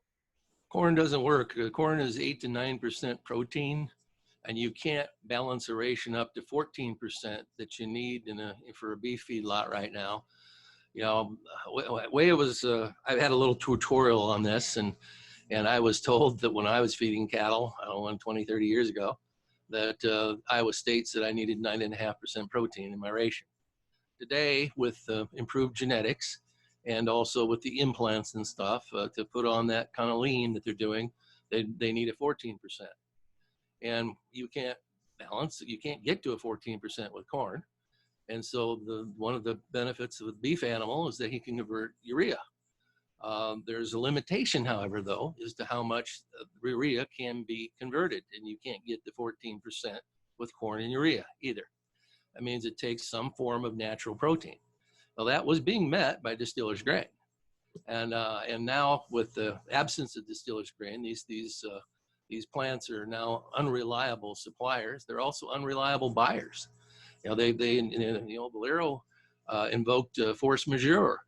Corn doesn't work. Corn is 8 to 9% protein, and you can't balance a ration up to 14% that you need for a beef feedlot right now. Way it was. I've had a little tutorial on this, and And I was told that when I was feeding cattle, I don't know, 20, 30 years ago, that Iowa State said I needed 9.5% protein in my ration. Today, with improved genetics and also with the implants and stuff to put on that kind of lean that they're doing, they need a 14%. And you can't balance, you can't get to a 14% with corn. And so one of the benefits of the beef animal is that he can convert urea. There's a limitation, however, though, as to how much urea can be converted, and you can't get to 14% with corn and urea either. That means it takes some form of natural protein. Well, that was being met by distiller's grain, and now with the absence of distiller's grain, these plants are now unreliable suppliers. They're also unreliable buyers. Valero invoked force majeure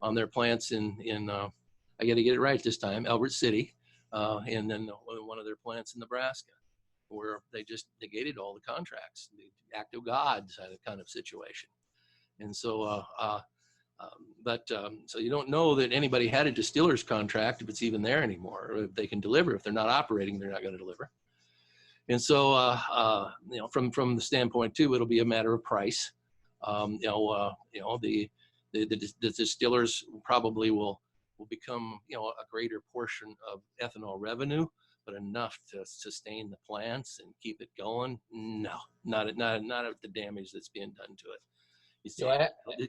on their plants in I got to get it right this time, Albert City, and then one of their plants in Nebraska, where they just negated all the contracts, the act of God kind of situation. And so, so you don't know that anybody had a distiller's contract if it's even there anymore, or if they can deliver. If they're not operating, they're not going to deliver. And so, from the standpoint too, it'll be a matter of price. The distillers probably will become, a greater portion of ethanol revenue, but enough to sustain the plants and keep it going? No, not at the damage that's being done to it.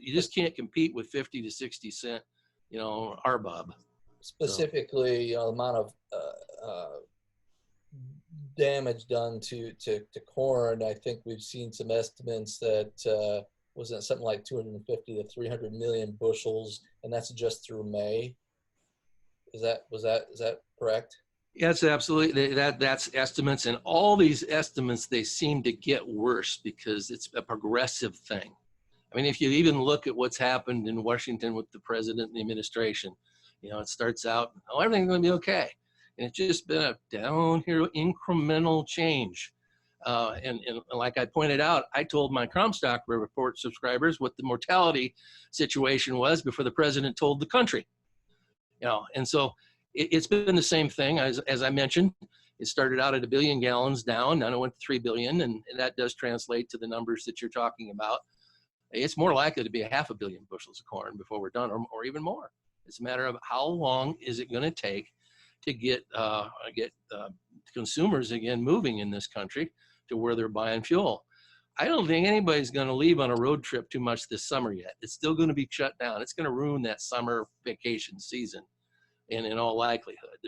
You just can't compete with 50 to 60 cent, RBOB. Specifically, the amount of damage done to corn. I think we've seen some estimates that wasn't something like 250 to 300 million bushels, and that's just through May. Is that correct? Yes, absolutely. That's estimates, and all these estimates, they seem to get worse because it's a progressive thing. I mean, if you even look at what's happened in Washington with the president and the administration, it starts out, everything's going to be okay. And it's just been a downhill incremental change. And like I pointed out, I told my Comstock Report subscribers what the mortality situation was before the president told the country. And so it's been the same thing as I mentioned. It started out at 1 billion gallons down, now it went to 3 billion, and that does translate to the numbers that you're talking about. It's more likely to be 500 million bushels of corn before we're done, or even more. It's a matter of how long is it going to take to get consumers again moving in this country to where they're buying fuel. I don't think anybody's going to leave on a road trip too much this summer yet. It's still going to be shut down. It's going to ruin that summer vacation season, in all likelihood.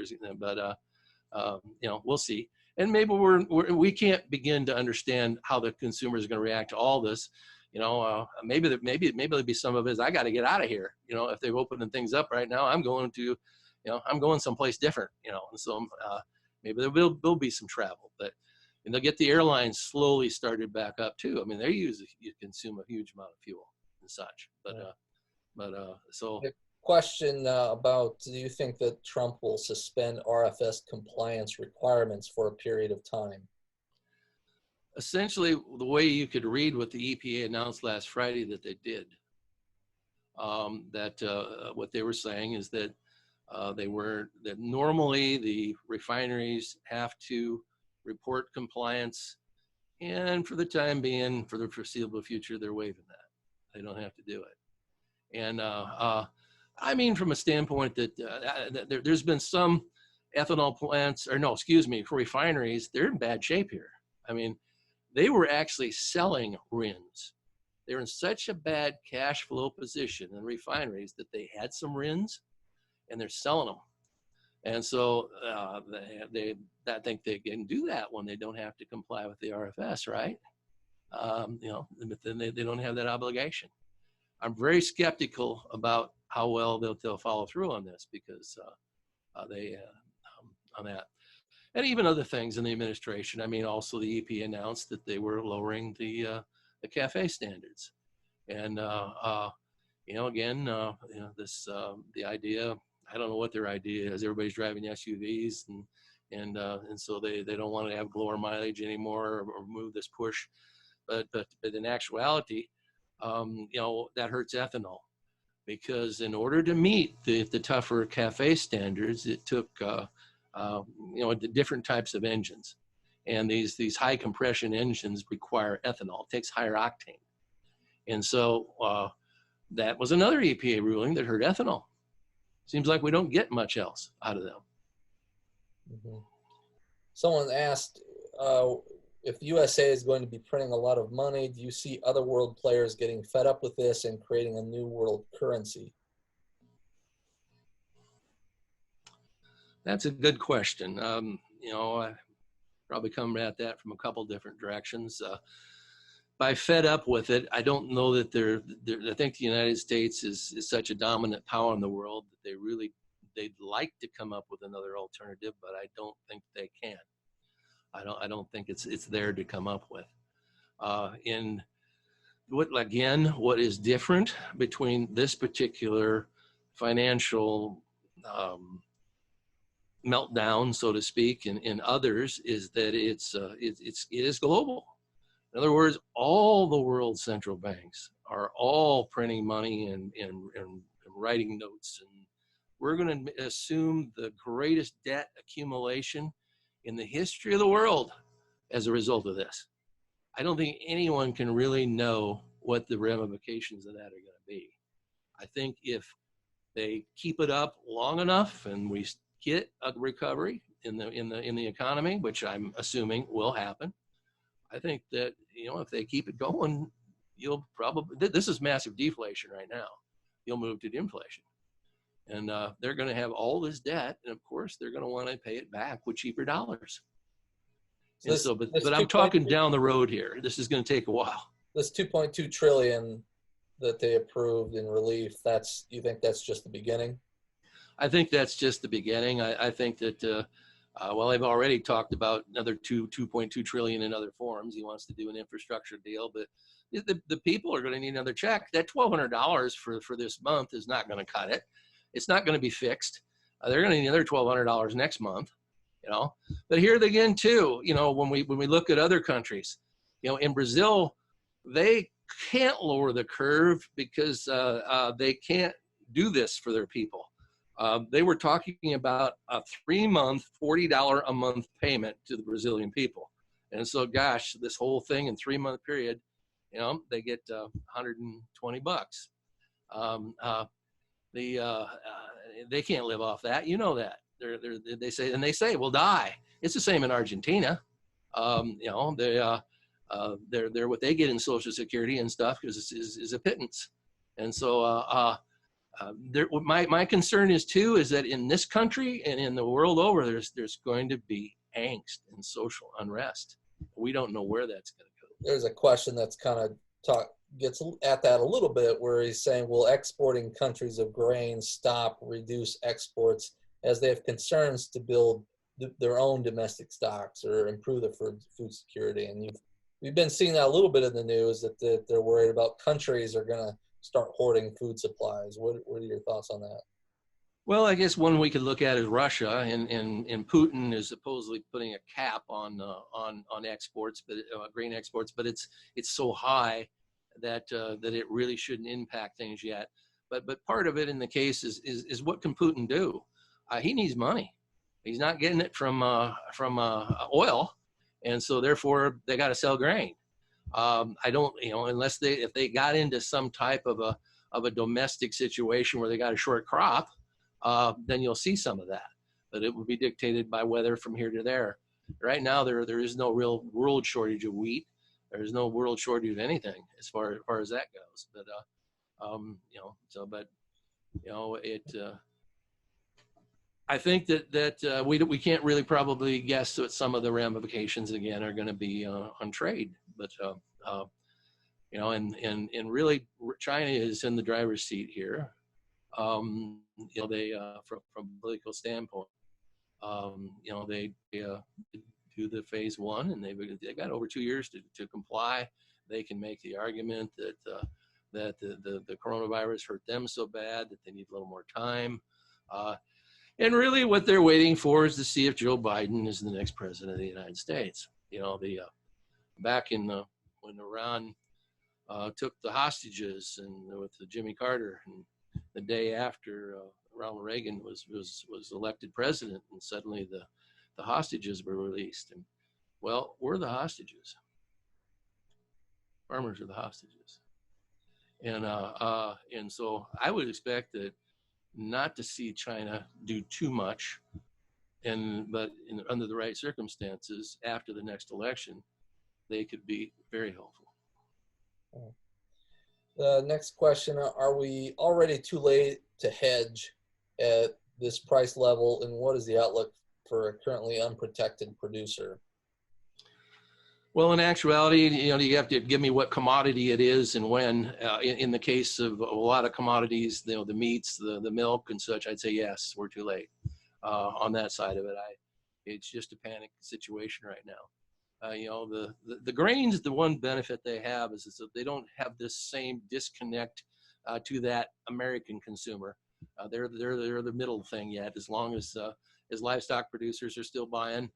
We'll see. And maybe we can't begin to understand how the consumer is going to react to all this. Maybe there'll be some of it is, I got to get out of here. If they're opening things up right now, I'm going someplace different. And so maybe there will be some travel, and they'll get the airlines slowly started back up too. I mean, you consume a huge amount of fuel and such. So. Question about, do you think that Trump will suspend RFS compliance requirements for a period of time? Essentially, the way you could read what the EPA announced last Friday that they did, what they were saying is that that normally the refineries have to report compliance, and for the time being, for the foreseeable future, they're waiving that. They don't have to do it. And I mean, from a standpoint that there's been some ethanol plants, for refineries, they're in bad shape here. I mean, they were actually selling RINs. They're in such a bad cash flow position in refineries that they had some RINs and they're selling them. And so I think they can do that when they don't have to comply with the RFS, right? But then they don't have that obligation. I'm very skeptical about how well they'll follow through on this because on that. And even other things in the administration. I mean, also the EPA announced that they were lowering the CAFE standards. And, the idea, I don't know what their idea is. Everybody's driving SUVs and so they don't want to have lower mileage anymore or move this push. But in actuality, that hurts ethanol. Because in order to meet the tougher CAFE standards, it took different types of engines. And these high compression engines require ethanol. It takes higher octane. And so that was another EPA ruling that hurt ethanol. Seems like we don't get much else out of them. Mm-hmm. Someone asked if USA is going to be printing a lot of money, do you see other world players getting fed up with this and creating a new world currency? That's a good question. I probably come at that from a couple different directions. By fed up with it, I don't know that I think the United States is such a dominant power in the world that they'd like to come up with another alternative, but I don't think they can. I don't think it's there to come up with. What is different between this particular financial meltdown, so to speak, and others is that it is global. In other words, all the world central banks are all printing money and writing notes, and we're going to assume the greatest debt accumulation in the history of the world as a result of this. I don't think anyone can really know what the ramifications of that are going to be. I think if they keep it up long enough and we get a recovery in the economy, which I'm assuming will happen, I think that, if they keep it going, you'll probably, this is massive deflation right now. You'll move to inflation. And they're going to have all this debt. And of course, they're going to want to pay it back with cheaper dollars. But I'm talking down the road here. This is going to take a while. This 2.2 trillion that they approved in relief, you think that's just the beginning? I think that's just the beginning. I think that, they've already talked about another 2.2 trillion in other forms. He wants to do an infrastructure deal, but the people are going to need another check. That $1,200 for this month is not going to cut it. It's not going to be fixed. They're going to need another $1,200 next month, But here again too, when we look at other countries, in Brazil, they can't lower the curve because they can't do this for their people. They were talking about a 3-month, $40 a month payment to the Brazilian people. And so, gosh, this whole thing in 3-month period, they get $120. They can't live off that. That. They say we'll die. It's the same in Argentina. They're what they get in Social Security and stuff is a pittance. And so my concern is that in this country and in the world over, there's going to be angst and social unrest. We don't know where that's going to go. There's a question that's kind of gets at that a little bit, where he's saying, will exporting countries of grain reduce exports as they have concerns to build their own domestic stocks or improve the food security? And we've been seeing that a little bit in the news, that they're worried about countries are going to start hoarding food supplies. What are your thoughts on that? Well, I guess one we could look at is Russia, and Putin is supposedly putting a cap on exports, but grain exports, but it's so high that it really shouldn't impact things yet. But part of it in the case is what can Putin do? He needs money. He's not getting it from oil, and so therefore they got to sell grain. I don't, unless if they got into some type of a domestic situation where they got a short crop, then you'll see some of that. But it would be dictated by weather from here to there. Right now, there is no real world shortage of wheat. There's no world shortage of anything as far as that goes. But I think that we can't really probably guess what some of the ramifications again are going to be on trade. But and really China is in the driver's seat here. They from a political standpoint, they do the phase 1, and they've got over 2 years to comply. They can make the argument that the coronavirus hurt them so bad that they need a little more time. And really what they're waiting for is to see if Joe Biden is the next president of the United States. Back when Iran took the hostages and with Jimmy Carter, and the day after Ronald Reagan was elected president, and suddenly the hostages were released. And well, we're the hostages. Farmers are the hostages. And so I would expect that not to see China do too much, but under the right circumstances after the next election, they could be very helpful. The next question, are we already too late to hedge at this price level, and what is the outlook for a currently unprotected producer? Well, in actuality, you have to give me what commodity it is and when. In the case of a lot of commodities, the meats, the milk and such, I'd say yes, we're too late. On that side of it, it's just a panic situation right now. The grains, the one benefit they have is that they don't have this same disconnect to that American consumer. They're the middle thing yet, as long as livestock producers are still buying.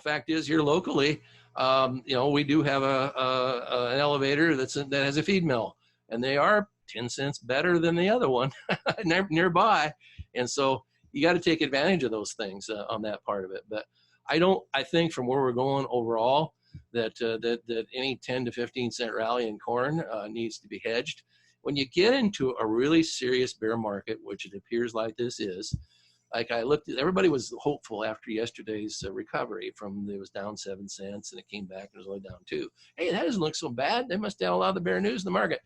Fact is, here locally, we do have an elevator that has a feed mill, and they are 10 cents better than the other one nearby. And so you got to take advantage of those things on that part of it. But I think from where we're going overall, that any 10 to 15 cent rally in corn needs to be hedged. When you get into a really serious bear market, which it appears like this is, like I looked at, everybody was hopeful after yesterday's recovery from it was down 7 cents and it came back and it was only down 2. Hey, that doesn't look so bad. They must have a lot of the bear news in the market.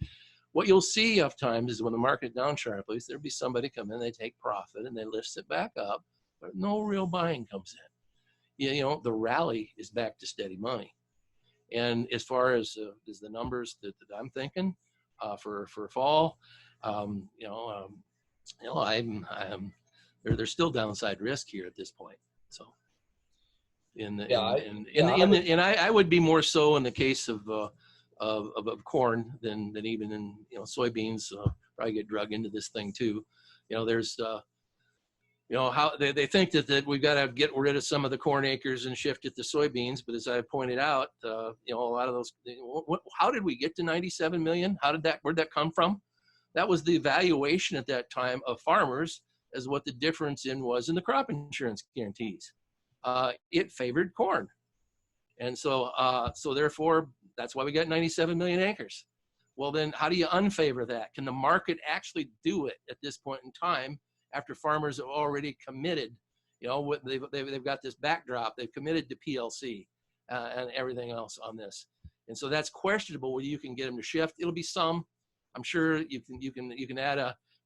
What you'll see oftentimes is when the market down sharply, there'll be somebody come in, they take profit and they lift it back up, but no real buying comes in. The rally is back to steady money. And as far as the numbers that I'm thinking for fall, there's still downside risk here at this point. So, I would be more so in the case of corn than even in soybeans. Probably get drug into this thing too. There's how they think that we've got to get rid of some of the corn acres and shift it to soybeans. But as I pointed out, a lot of those. How did we get to 97 million? Where'd that come from? That was the valuation at that time of farmers as what the difference was in the crop insurance guarantees. It favored corn. And so therefore, that's why we got 97 million acres. Well, then how do you unfavor that? Can the market actually do it at this point in time after farmers have already committed? They've got this backdrop. They've committed to PLC and everything else on this. And so that's questionable whether you can get them to shift. It'll be some. I'm sure you can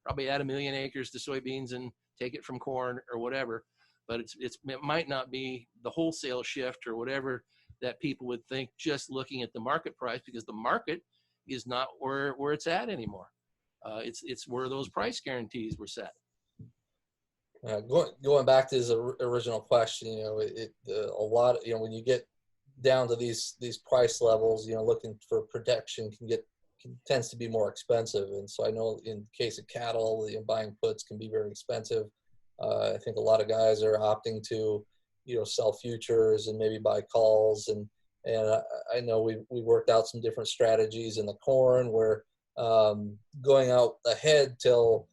probably add 1 million acres to soybeans and take it from corn or whatever, but it might not be the wholesale shift or whatever that people would think just looking at the market price, because the market is not where it's at anymore. It's where those price guarantees were set. Going back to his original question, a lot of, when you get down to these price levels, looking for protection tends to be more expensive. And so I know in the case of cattle, buying puts can be very expensive. I think a lot of guys are opting to, sell futures and maybe buy calls. And I know we worked out some different strategies in the corn where going out ahead till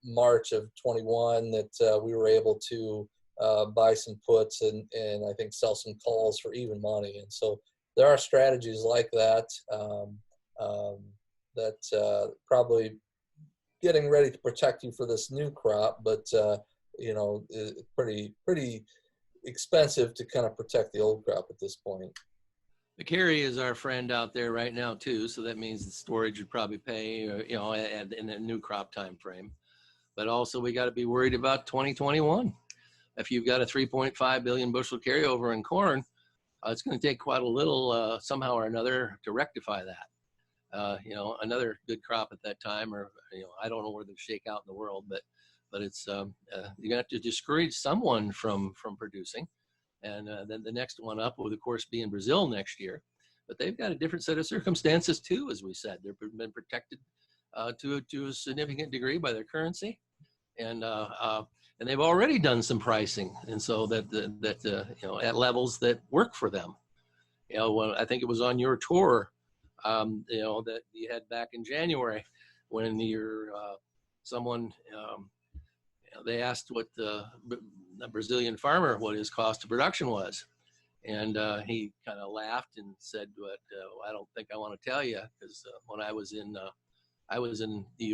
March of 21 that we were able to buy some puts and I think sell some calls for even money. And so there are strategies like that. That probably getting ready to protect you for this new crop, but pretty expensive to kind of protect the old crop at this point. The carry is our friend out there right now too, so that means the storage would probably pay, in the new crop time frame. But also we got to be worried about 2021. If you've got a 3.5 billion bushel carryover in corn, it's going to take quite a little somehow or another to rectify that. Another good crop at that time, or I don't know where they shake out in the world, but it's you're gonna have to discourage someone from producing, and then the next one up would of course be in Brazil next year, but they've got a different set of circumstances too. As we said, they've been protected to a significant degree by their currency, and they've already done some pricing, and so that at levels that work for them. When I think it was on your tour. That you had back in January when your someone, they asked what the Brazilian farmer, what his cost of production was. And he kind of laughed and said, "But I don't think I want to tell you, because when I was in the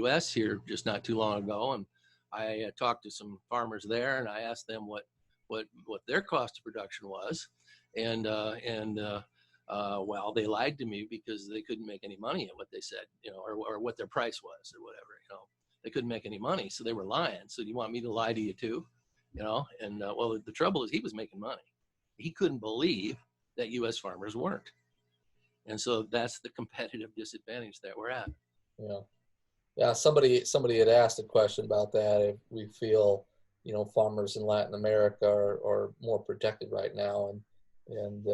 U.S. here just not too long ago, and I talked to some farmers there, and I asked them what their cost of production was, and well, they lied to me because they couldn't make any money at what they said, or what their price was or whatever, they couldn't make any money, so they were lying. So do you want me to lie to you too, And well, the trouble is he was making money. He couldn't believe that U.S. farmers weren't. And so that's the competitive disadvantage that we're at. Yeah. Yeah. Somebody had asked a question about that. If we feel, farmers in Latin America are more protected right now. And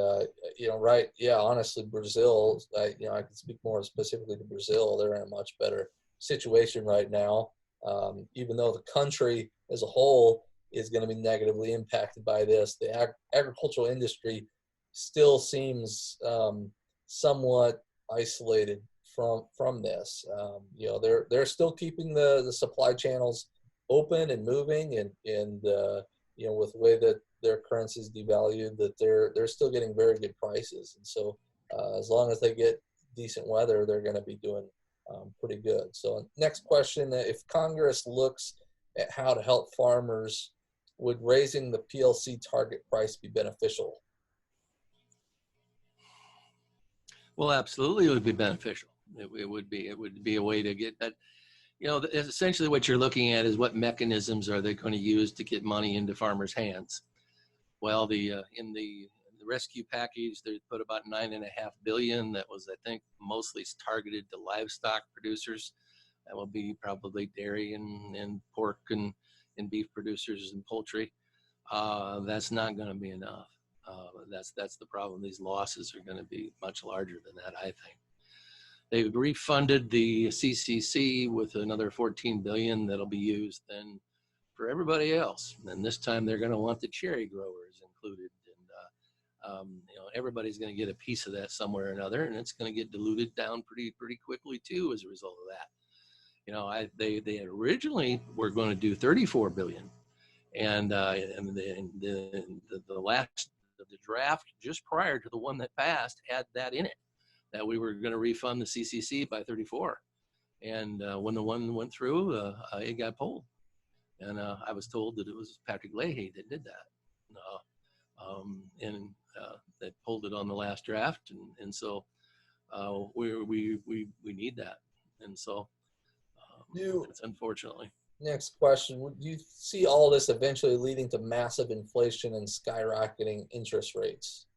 right. Yeah. Honestly, Brazil, I can speak more specifically to Brazil. They're in a much better situation right now. Even though the country as a whole is going to be negatively impacted by this, the agricultural industry still seems somewhat isolated from this. They're still keeping the supply channels open and moving, and with the way that their currency is devalued, that they're still getting very good prices. And so as long as they get decent weather, they're going to be doing pretty good. So next question: if Congress looks at how to help farmers, would raising the PLC target price be beneficial? Well, absolutely, it would be beneficial. It would be a way to get that. Essentially what you're looking at is what mechanisms are they going to use to get money into farmers' hands. Well, in the rescue package, they put about $9.5 billion. That was, I think, mostly targeted to livestock producers. That will be probably dairy and pork and beef producers and poultry. That's not going to be enough. That's the problem. These losses are going to be much larger than that, I think. They've refunded the CCC with another $14 billion that'll be used then for everybody else. And this time they're going to want the cherry growers included. And everybody's going to get a piece of that somewhere or another, and it's going to get diluted down pretty quickly too as a result of that. They had originally were going to do $34 billion, and the draft just prior to the one that passed had that in it, that we were going to refund the CCC by 34. And when the one went through, it got pulled. And I was told that it was Patrick Leahy that did that. And that pulled it on the last draft. And so we need that. And so it's unfortunately. Next question: would you see all this eventually leading to massive inflation and skyrocketing interest rates?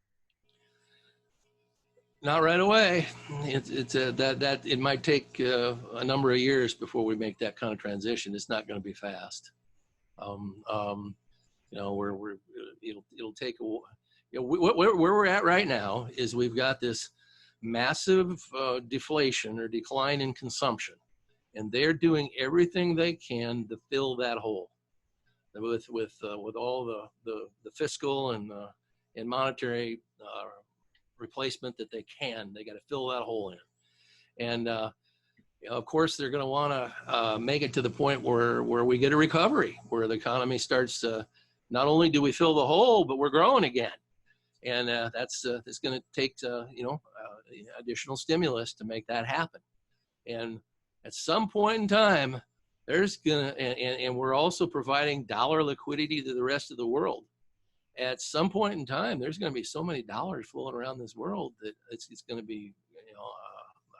Not right away. It might take a number of years before we make that kind of transition. It's not going to be fast. It'll take where we're at right now is we've got this massive deflation or decline in consumption, and they're doing everything they can to fill that hole with all the fiscal and monetary replacement that they can. They got to fill that hole in, and of course they're going to want to make it to the point where we get a recovery, where the economy starts. Not only do we fill the hole, but we're growing again, and that's going to take additional stimulus to make that happen. And at some point in time, there's gonna and we're also providing dollar liquidity to the rest of the world. At some point in time, there's going to be so many dollars flowing around this world that it's going to be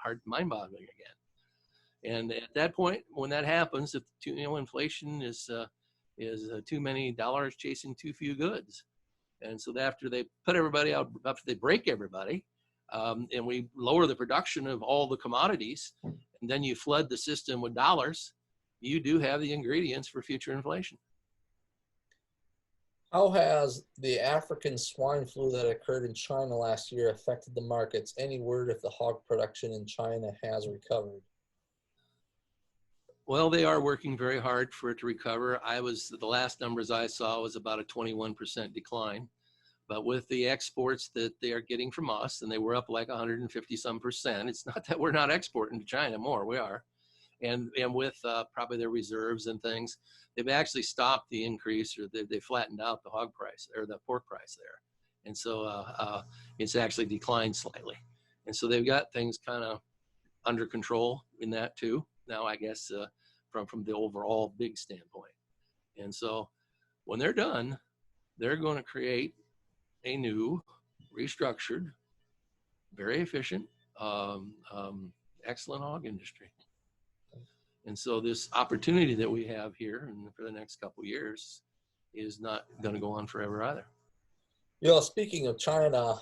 hard, mind-boggling again. And at that point, when that happens, if inflation is too many dollars chasing too few goods, and so after they put everybody out, after they break everybody, and we lower the production of all the commodities, and then you flood the system with dollars, you do have the ingredients for future inflation. How has the African swine flu that occurred in China last year affected the markets? Any word if the hog production in China has recovered? Well, they are working very hard for it to recover. The last numbers I saw was about a 21% decline. But with the exports that they are getting from us, and they were up like 150 some percent, it's not that we're not exporting to China more, we are. and with probably their reserves and things, they've actually stopped the increase, or they flattened out the hog price or the pork price there. And so it's actually declined slightly. And so they've got things kind of under control in that too. Now, I guess from the overall big standpoint. And so when they're done, they're going to create a new, restructured, very efficient, excellent hog industry. And so this opportunity that we have here and for the next couple of years is not going to go on forever either. You know, speaking of China,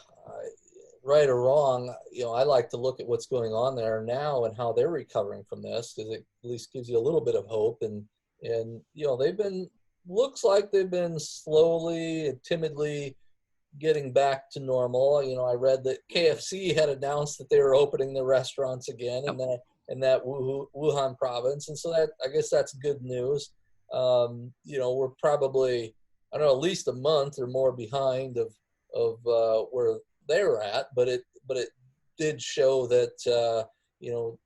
right or wrong, you know, I like to look at what's going on there now and how they're recovering from this, because it at least gives you a little bit of hope. And you know, looks like they've been slowly and timidly getting back to normal. You know, I read that KFC had announced that they were opening their restaurants again in that Wuhan province, and so that, I guess that's good news. You know, we're probably, I don't know, at least a month or more behind of where they're at, but it did show that you know,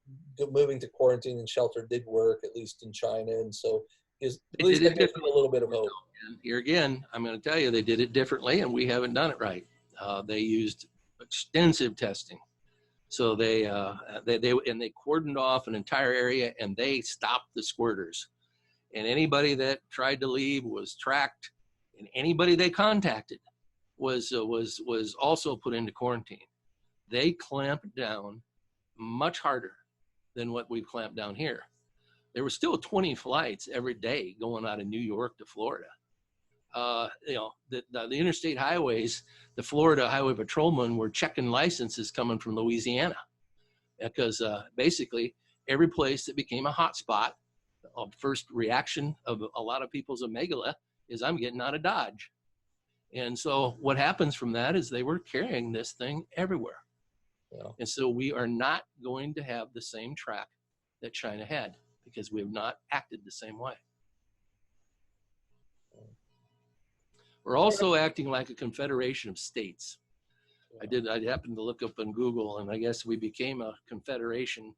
moving to quarantine and shelter did work, at least in China, and so at least that gives me a little bit of hope. And here again, I'm going to tell you, they did it differently, and we haven't done it right. They used extensive testing, so they cordoned off an entire area, and they stopped the squirters. And anybody that tried to leave was tracked, and anybody they contacted was also put into quarantine. They clamped down much harder than what we've clamped down here. There were still 20 flights every day going out of New York to Florida. You know, the interstate highways, the Florida highway patrolmen were checking licenses coming from Louisiana, because basically every place that became a hot spot, first reaction of a lot of people's amygdala is, I'm getting out of Dodge. And so what happens from that is they were carrying this thing everywhere. Yeah. And so we are not going to have the same track that China had, because we have not acted the same way. We're also acting like a confederation of states. Yeah. I happened to look up on Google, and I guess we became a confederation,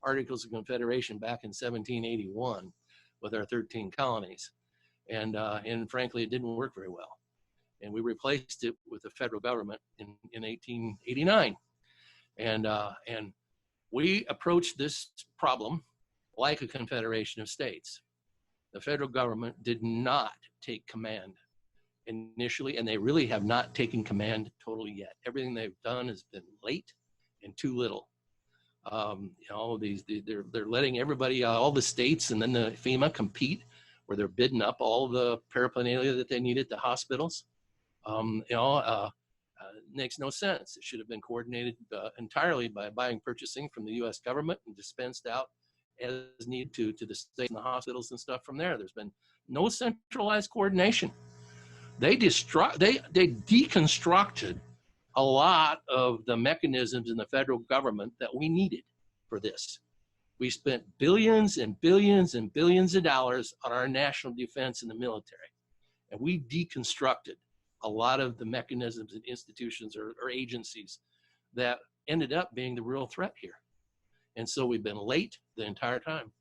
Articles of Confederation, back in 1781 with our 13 colonies. And frankly, it didn't work very well. And we replaced it with the federal government in 1889. And we approached this problem like a confederation of states. The federal government did not take command initially, and they really have not taken command totally yet. Everything they've done has been late and too little. You know, they're letting everybody, all the states and then the FEMA compete, where they're bidding up all the paraphernalia that they need at the hospitals. You know, makes no sense. It should have been coordinated entirely by buying purchasing from the U.S. government and dispensed out as needed to the states and the hospitals and stuff from there. There's been no centralized coordination. They deconstructed a lot of the mechanisms in the federal government that we needed for this. We spent billions and billions and billions of dollars on our national defense and the military, and we deconstructed a lot of the mechanisms and institutions or agencies that ended up being the real threat here. And so we've been late the entire time.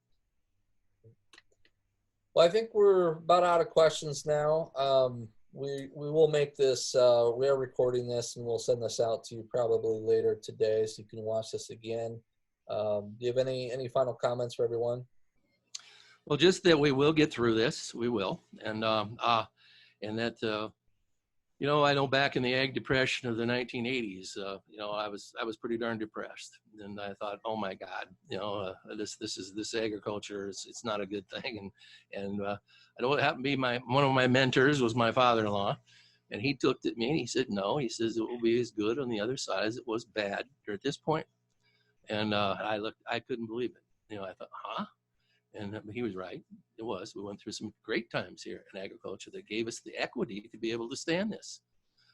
Well, I think we're about out of questions now. We will make this, we are recording this, and we'll send this out to you probably later today, so you can watch this again. Do you have any final comments for everyone? Well, just that we will get through this. We will. And that, you know, I know back in the ag depression of the 1980s, you know, I was pretty darn depressed, and I thought, oh my God, you know, this agriculture, it's not a good thing. And I know what happened to be one of my mentors was my father-in-law, and he looked at me and he said, no, he says, it will be as good on the other side as it was bad at this point. And I couldn't believe it. You know, I thought, huh? And he was right. It was. We went through some great times here in agriculture that gave us the equity to be able to stand this.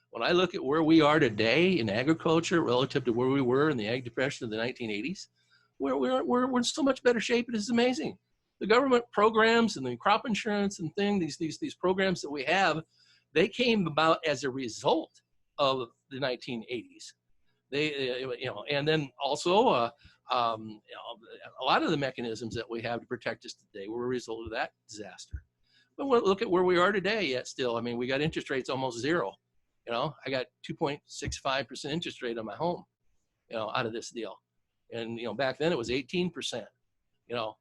When I look at where we are today in agriculture relative to where we were in the ag depression of the 1980s, we're in so much better shape. It is amazing. The government programs and the crop insurance and these programs that we have, they came about as a result of the 1980s. They, you know, and then also You know, a lot of the mechanisms that we have to protect us today were a result of that disaster. But look at where we are today yet still. I mean, we got interest rates almost zero. You know, I got 2.65% interest rate on my home, you know, out of this deal. And, you know, back then it was 18%. You know,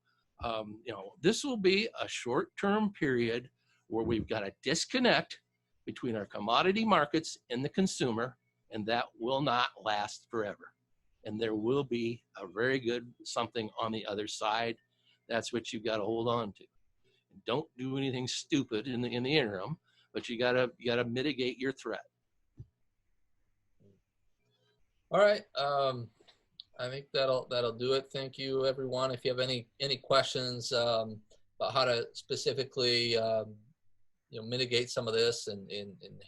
this will be a short-term period where we've got a disconnect between our commodity markets and the consumer, and that will not last forever. And there will be a very good something on the other side. That's what you've got to hold on to. Don't do anything stupid in the interim, but you gotta mitigate your threat. All right. I think that'll do it. Thank you, everyone. If you have any questions about how to specifically mitigate some of this and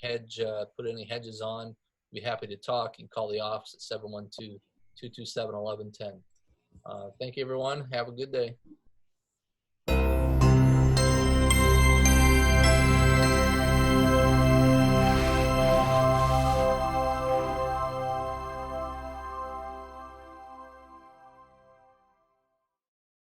hedge, put any hedges on, be happy to talk. You can call the office at 712-227-1110. Thank you, everyone. Have a good day.